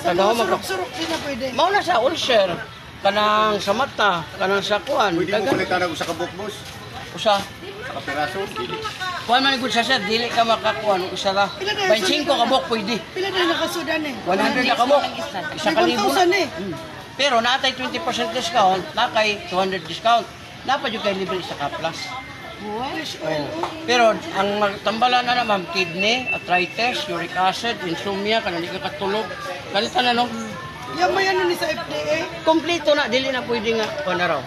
Kagawa magka... Surok-surok din na pwede. Mao na sa ulcer, kanang sa mata, kanang sa kuan. Pwede mo palitan ako sa kabuk boss. Usa. Sa kapiraso. Dili. Kuan man gud siya, dili ka makakuan og isa ra. 25 ka bok pwede. Pila na nakasudan eh. 100 na ka bok. Isa ka libo na. 1,000 eh. Pero natay 20% discount, nakay 200 discount. Napa jud kay libre sa Kaplas. Oh. Pero ang magtambala na naman kidney, arthritis, uric acid, insomnia, kanang di ka katulog. Kalita na no. Yan may ano ni sa FDA. Kompleto na, dili na pwede nga kuan na raw.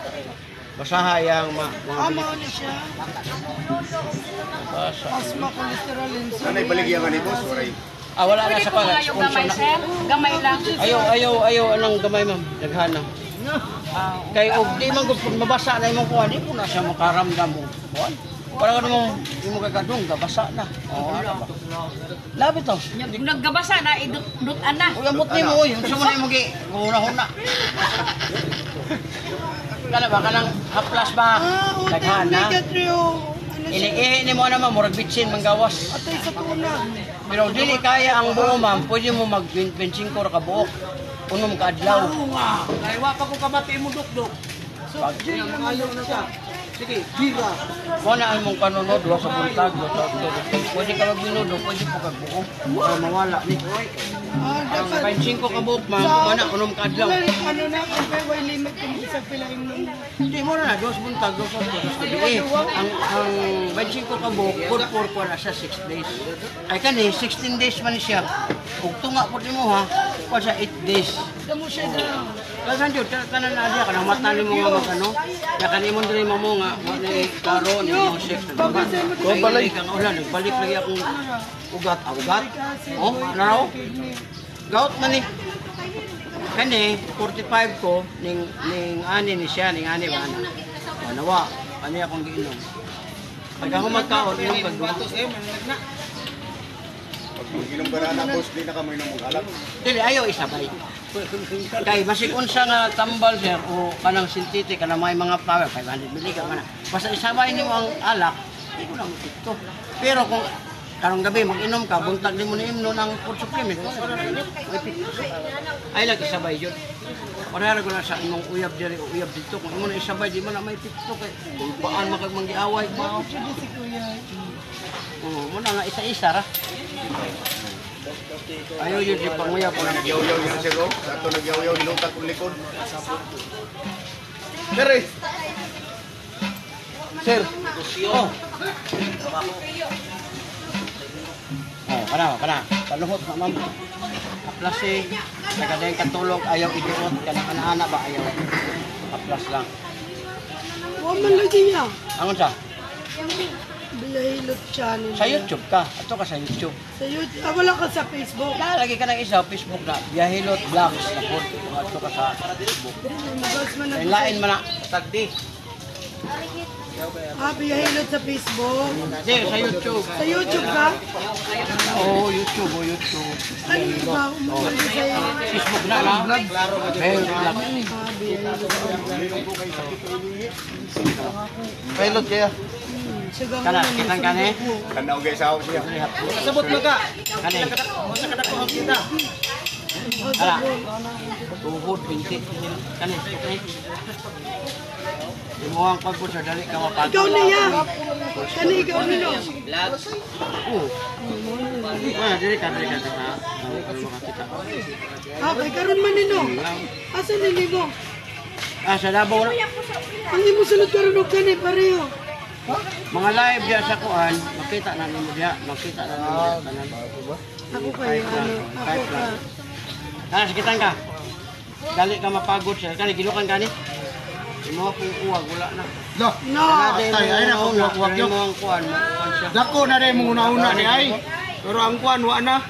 Basaha yang mga Ama ni siya. basa. Asma, cholesterol, Sanay insulin. baligyan nga ni boss, oray. Wala na sa pala. Sponsor na. Gamay lang. Ayaw anong gamay ma'am. Daghana. Kay og di man gud pud mabasa na imong kuan, di po na siya makaramdam mo. Kuan. Para ka mo imo kagadong gabasa na. Oh, ano ba? Labi to. Naggabasa na, idut-dutan na. Uy, amot ni mo uy. Unsa man imo gi? Huna-huna. Kana ba kanang haplas ba? Uti, Daghana. omega 3 o. Ano siya? Iliihi ni mo naman murag bitsin manggawas. Atay sa tuna. Pero dili kaya ang buo ma'am, pwede mo mag-25 ka buok. Unom ka adlaw. Kaya wa pa ko kabati mo dukdok. Pag Ayaw na siya. Sige, bira. Kung na mong panunod, sa buntag, pwede ka magbinudo, pwede po kagbuo. Para mawala ni. Ang 25 ka buhok, mga kumana, unom ka adlaw. Ano na, kung may limit kung isang pilaing nung... Hindi mo na, 2 buntag, 2 buntag. Ang 25 ka buhok, por na siya 6 days. Ay kani, 16 days man siya. Kung tunga po din mo ha, pa siya 8 days. Damo siya na. Kasan yun, tanan na diya ka na mata ni mo nga magano. Kaya kanimon din mo nga, mga karo ni mo sex. Kung balik kang ulan, nagbalik lagi akong ugat. Ugat? Oh, naraw? Gout man ni. Kani, 45 ko, ning ani ni siya, ning ani ba? Nawa, ani akong giinom. Pag ako magkaon, yung pagduwa. Pag inom ka na boss, di na kami nang mag-alak. Dili, ayaw isabay. Kay masig unsa nga tambal sir o kanang synthetic kana may mga flower 500 ml ka man. Basta isabay nimo ang alak, di ko lang ito. Pero kung karong gabi mag-inom ka, buntag nimo ni imno ng food supplement. Ay lang isabay yun. Parehara ko na sa imong uyab diri o uyab dito. Kung imo na isabay, di mo na may tiktok kay baan manggiaway mo. Mo na nga isa-isa ra. Ayaw yun di panguya po lang. Nagyaw-yaw yun siya ko. Sato nagyaw-yaw, nilutak kong likod. Sir, Sir. Oh. Oh, kana. Paluhot na ma'am. Aplase, nagadayon katulog, ayaw iduot, kana ba ayaw. Aplas lang. Huwag man lagi niya. Angon sa? Bilahilot channel. Sa YouTube ka. Ato ka sa YouTube. Sa YouTube. Wala ka sa Facebook. Lagi ka ng isa, Facebook na. Biyahilot Vlogs na po. Ato ka sa Facebook. Magas man Ay ako. lain man na. Tagdi. Bilahilot sa Facebook. Hindi, sa YouTube. Sa YouTube ka? Oo, YouTube. YouTube. Ano ba? Umuwi sa'yo. Facebook na lang. Biyahilot Vlogs. Pilot kaya. Sigang Kana, naman kitang yung kani. sundo ko. Kanaw guys ako siya. Sabot mo ka. Kani. Ala. Tuhod, binti. Kani. Imuhang pagpo sa dali ka mapagod. Ikaw na yan. Kani ikaw nino. Oo. Wala, dili ka. Dili ka makakita. Kay karon man nino. Asa nini mo? Sa Davao na. Ang imo sunod karon og kani pareho. Mga live diya sa kuan, makita na nimo diya, makita na nimo diya tanan. Ako kayo ano, ako ka. Sakitan ka. Dali ka mapagod siya. Kani gilukan kani. Imo kung uwag wala na. Loh, No. ay na ko wag Imo ang kuan, kuan siya. Dako na dai mong una-una ni ay. Pero ang kuan wa na.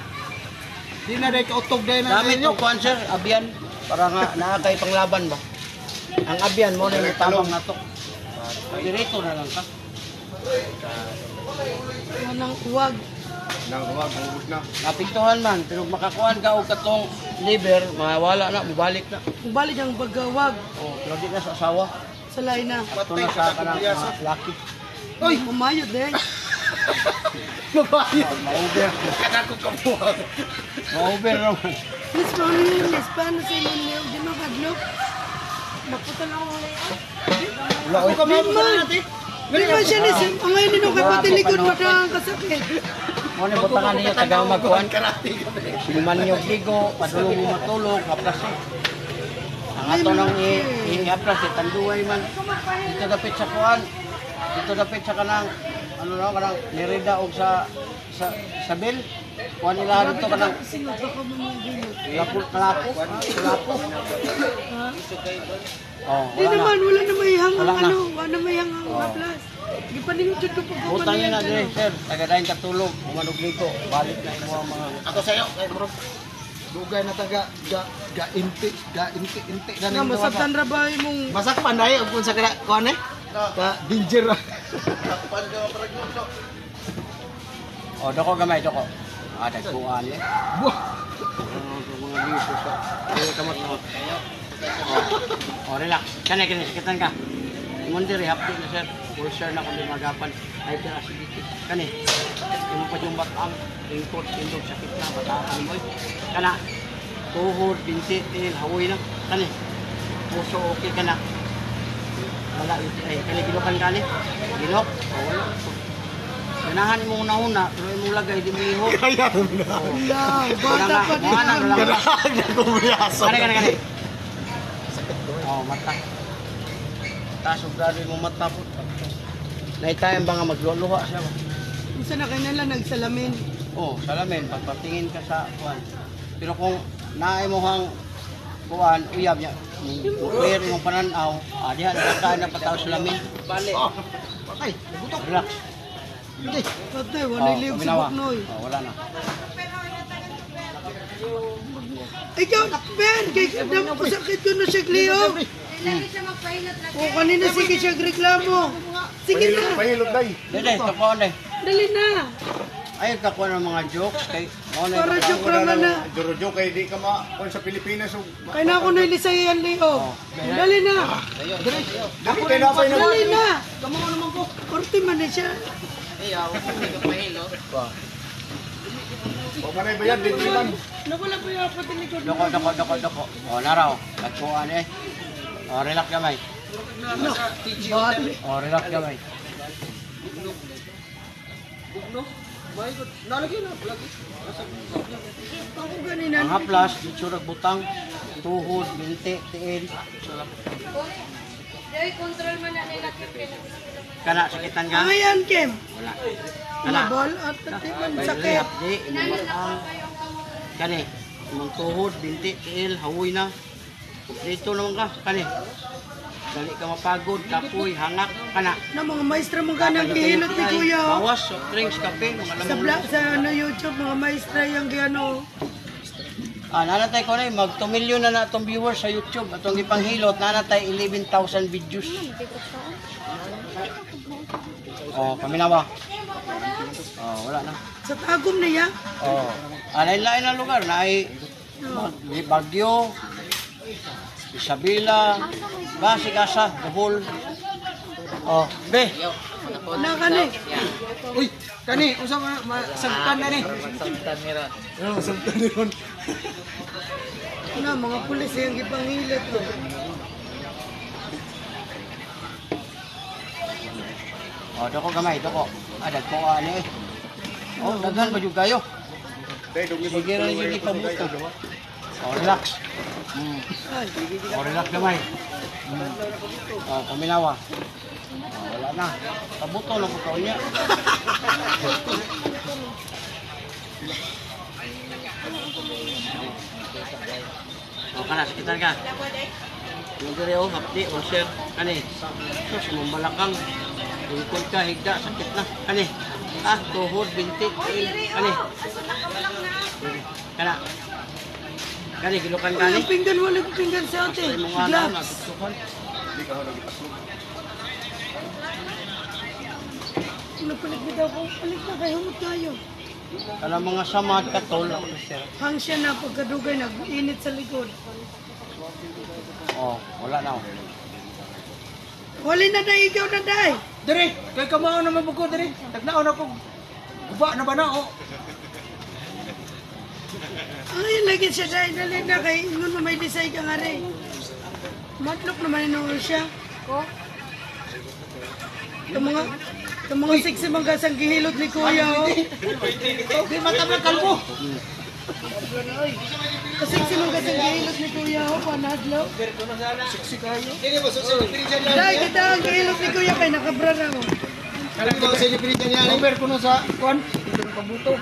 Di na dai kautog dai na Gamit og kuan sir, abyan para nga naa kay panglaban ba. Ang abyan mo na yung tabang nato. Direto na lang ka. Anang uwag. Nang huwag, ubus na. Napiktuhan man, pero makakuan ka og katong liver, mawala na, mabalik na. Balik ang bagawag. Oh, pero di na sa asawa. Sa lain na. Ito na sa kanang mga laki. Uy, umayod din. Ma-over. Ma-over naman. Miss paano yun? Miss paano sa inyo niyo? Di mo kadlok? Maputa lang ako. Wala ko Di man. Di man siya ni Sim. Ang ngayon nino kay pati likod mo na ang kasakit. mo ni butangan niya taga magkuan. Sinuman niyo ligo, padulong mo matulog, haplas eh. Ang ato nang i-haplas eh, tanduay man. Dito dapit sa kuan. Dito dapit sa kanang ano na kanang nirida og sa bel. Kuan nila dito kanang Sinod ako mga ginod. lapo. Oh, Di naman, wala na may hangang Wala na. ano. Wala na may hangang haplas. Di pa nino dyan ko pagkaman Butang niya na dire, sir. Tagadahin katulog, umanog dito. Balik na imo ang mga Ako sayo kay bro. Dugay na taga inti na Nga, masabtan rabay mong... Masak panday og kun sa kada kuan eh. Ka danger. Oh, doko gamay, doko. Ada kuan eh. Buah. Mga liso sa. Dili kamot mo. Oh, relax. Kani sakitan ka. Imong diri hapdi na sir. Ulcer na kung di magapan. Hyperacidity. Kani. Imo pa yung batang ingkot indog sakit na batakan mo. Kana. Tuhod, binti, hawoy na. Kani. Puso okay ka na. Wala, ay, kinigilokan ka ni? Gilok? O, wala. Ganahan mo una-una, pero imong lagay, di mo ihok. Kaya mo na. Wala, bata pa din. Mga lang. Ganahan na kumiyaso. Kani. Oh, mata. Taas og gari mo mata po. Naitayan ba nga magluluha siya? Isa na kayo nila nagsalamin. Oh, salamin, pagpatingin ka sa kuan. Pero kung naay mo hang kuan, uyab niya. Clear yung pananaw, diha nakakaan na pataw salamin. Bali. Okay, butok. Relax. Okay. Patay, wala liw si Buknoy. Oh, wala na. Ikaw, Ben, kay kadang pasakit yun na siya, Cleo. O, kanina sige siya reklamo. Sige na, Pahilot day. Dede, toko na. dali na. Ayun ka kuha ng mga jokes kay Para joke naman na. Duro kay di ka ma kung sa Pilipinas ug Kaya na ako nailisay yan, Leo. Dali na. dili kay napay na. Dali na. Kamo naman ko. Korte man na siya. O kanay bayad di man. Nawala pa yung apat yung likod. Doko. Oh, naraw. Nagkuhan eh. Oh, relax gamay. Oh, relax gamay. Ako ganina. Ang haplas, itsurag butang, tuhod, binti, tiil. Kana, sakitan ka? Ayan, Kim. Wala. Kana. Nabol at tatiman sakit. Rehab di, inulang. Kani, imong tuhod, binti, tiil, hawoy na. Dito naman ka, kani. Dali ka mapagod, kapoy, hangak, kana. Na mga maestra mong ganang gihilot ni Kuya. oh. Bawas, soft drinks, kape, mga Sa lamang. vlog, sa YouTube, mga maestra yung gano. Nanatay ko na mag 2 million na na itong viewers sa YouTube. Itong ipanghilot, nanatay 11,000 videos. Oh, paminawa. Oh, wala na. Sa tagom na yan. Oh, lain-lain na lugar na ay Bagyo, Isabela, Basigasa, Bohol. Oh, be. Na kani. Uy, kani, usap masagtan na ni. Masagtan ni ron. Na mga pulis yung gipanghilit. oh. Oh, doko gamay, doko. Dagko ani eh. Oh, daghan ba jud kayo? Day dugli Sige ra yung ipabuto. Oh, relax. Ay, Oh, relax gamay. Oh, paminawa. Oh, wala na. Pabuto lang ko niya. Oh, kana sekitar ka. Yung dire oh, hapdi o sir. Kani. Sus, mambalakang. Tungkol ka, higda, sakit na. Kani. Tuhod, binti, tiil. Kani. Kana. Kani, gilukan ka ni. yung pinggan, wala ko pinggan sa ate. Ay, mga alam, Gloves. natutukan. di ka hono gipaslog. Napalit na daw ko. Palit na kayo, humot tayo. Kana mga samad katol. Sir. Hang siya na pagkadugay, nag-init sa likod. Oh, wala na. Wali na dahil, ikaw na dahil. Dire, kay kamao na mabuko dire. Tagnaon ako. Guba na ba na oh. Ay, lagi siya dahil. Dali na kay ingon mo may disay ka nga rin. Matlok naman inuwi siya. Ko? Yung mga sexy mga gasang gihilot ni Kuya. oh. Di matabang kalbo. Kasiksi mga gasang gihilot ni Kuya. Panadlaw. Siksi kayo. Dili mo susi pinsan Dahil kita ang gihilot ni Kuya kay nakabrara mo. Kala ko sa pinsan niya. Number ko no sa kuan. Pabuto.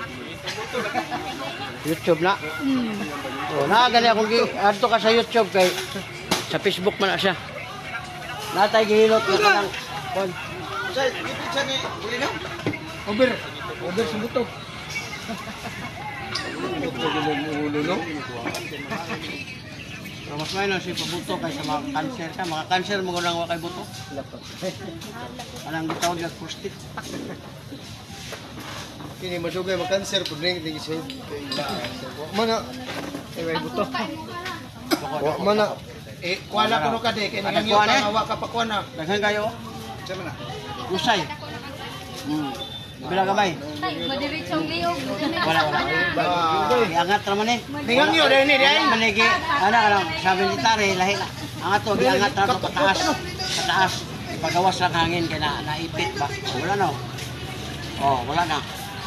YouTube na. Oh, naagali akong adto ka sa YouTube kay sa Facebook man na siya. Natay gihilot na kanang kon. Sa pinsan ni dili na. Over. Over sa buto. Pero mas may si pabuto kay sa mga cancer ka. Mga cancer mo nang wa kay buto. Anang gitawag nga prostate. Kini masugay makanser pud ning ning save. Mana ay buto. Wa mana kuala ko no kade kay nang Kuha na? wa ka pa kuana. Daghan kayo. Sama na. Usay. Bila gamay. Madiritsong liog. Wala. Iangat ra man eh. Ningang yo dai ni dai. Manigi, ana kanang sa military lahi na. Ang ato giangat ra to pataas. Pataas. pagawas lang hangin kaya naipit ba? Wala na. Oh, wala na.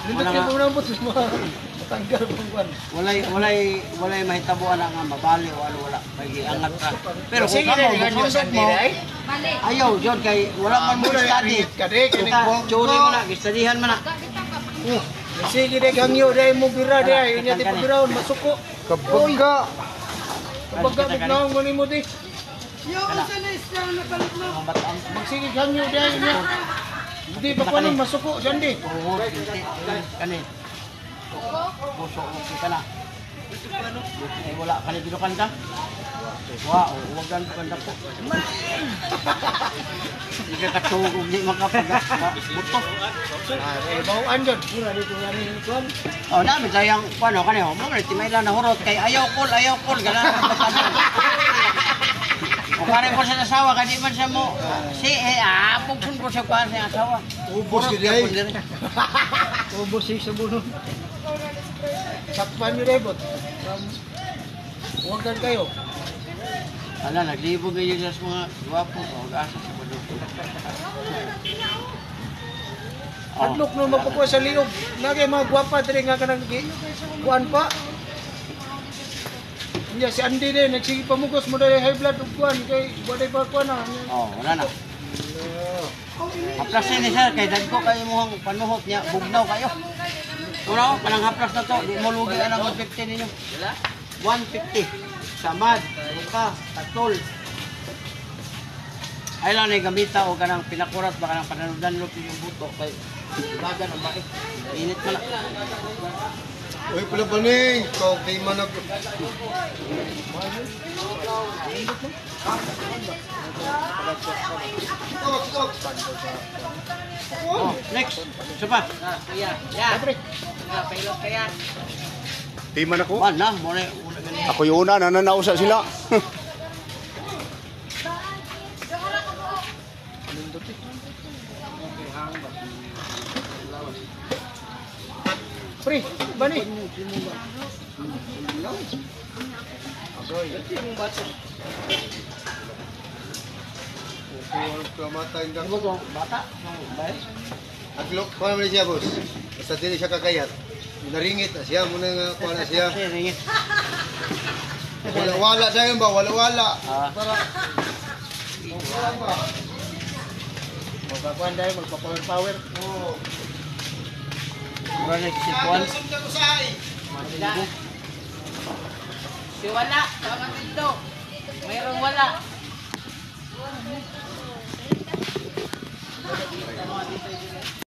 Hindi Wala kayo nga. pumulambot sa mga matanggal pang kwan. Walay mahitabuan na nga mabali o ano wala. May angat ka. Pero kung Sige kamo, na, ganyan magsundot sa mo, ay. Balik. ayaw, John, kay wala man mo Muna study. ringit ka, de, kining Kita, buhok churi ko. mo na, gistadihan mo na. Sige de, hangyo de, mo bira de, yun yan di pagiraon, masuko. Kapagka. Kapag ka mo mo ni mo de. Yo, asa na isla na palit mo? Ang bataan. Magsige hangyo de, yun yan. Hindi ba ko nang masuko, dyan de. Tuhod, pinti, kanin. Puso, okay ka na. Eh, wala ka na dinukan ka? Wow, huwag gan ko kanda po. Hindi ka katugog, hindi makapaga-buto. Bawaan dyan. Muna dito yan yung kwan. Oh, namin sayang paano kanyo, mga timay lang nahurot kay ayaw kol, gana. O kare ko sa asawa, kadi man siya mo, pugsun ko siya kuhan sa asawa. Ubos Urot yun ka ay. po diri. Ubos siya sa bulon. Sakpan nyo rebot. Huwag gan kayo. Ala, naglibog ngayon sa mga gwapo, asa sa bulo. Hadlok no magpapuwa sa liog. Nagay mga gwapa diri nga kanang kuan pa. Nya si Andy din nagsige pamugos mo dahil high blood ug kuan kay waday pa kuan na. Oh, wala na. Haplasin ni sir, kay dagko kayo mohang panuhot niya, bugnaw kayo. Kuno, kanang haplas na to, di mo lugi ang 150 ninyo. 150. Samad, luka, tatol. Ay lang na gamita o kanang pinakurat ba kanang pananudanlop yung buto kay bagan ang bait. Init man. Uy pula paning, kau kay manag. Oh, next. Supa. Timan ako. Man na, mo na Ako yung una, nananausa sila. Pre, bani. Kamatay ng bata. Bay. Aglok, paano man siya, boss? Basta dili siya kakayat. Naringit na siya, muna nga kuha na siya. Ringit. Wala-wala dahil ba? Wala-wala. Ah, Magpakuhan dahil, magpa-power. Oo. Project sequence. Si wala, tama dito. Mayroong wala.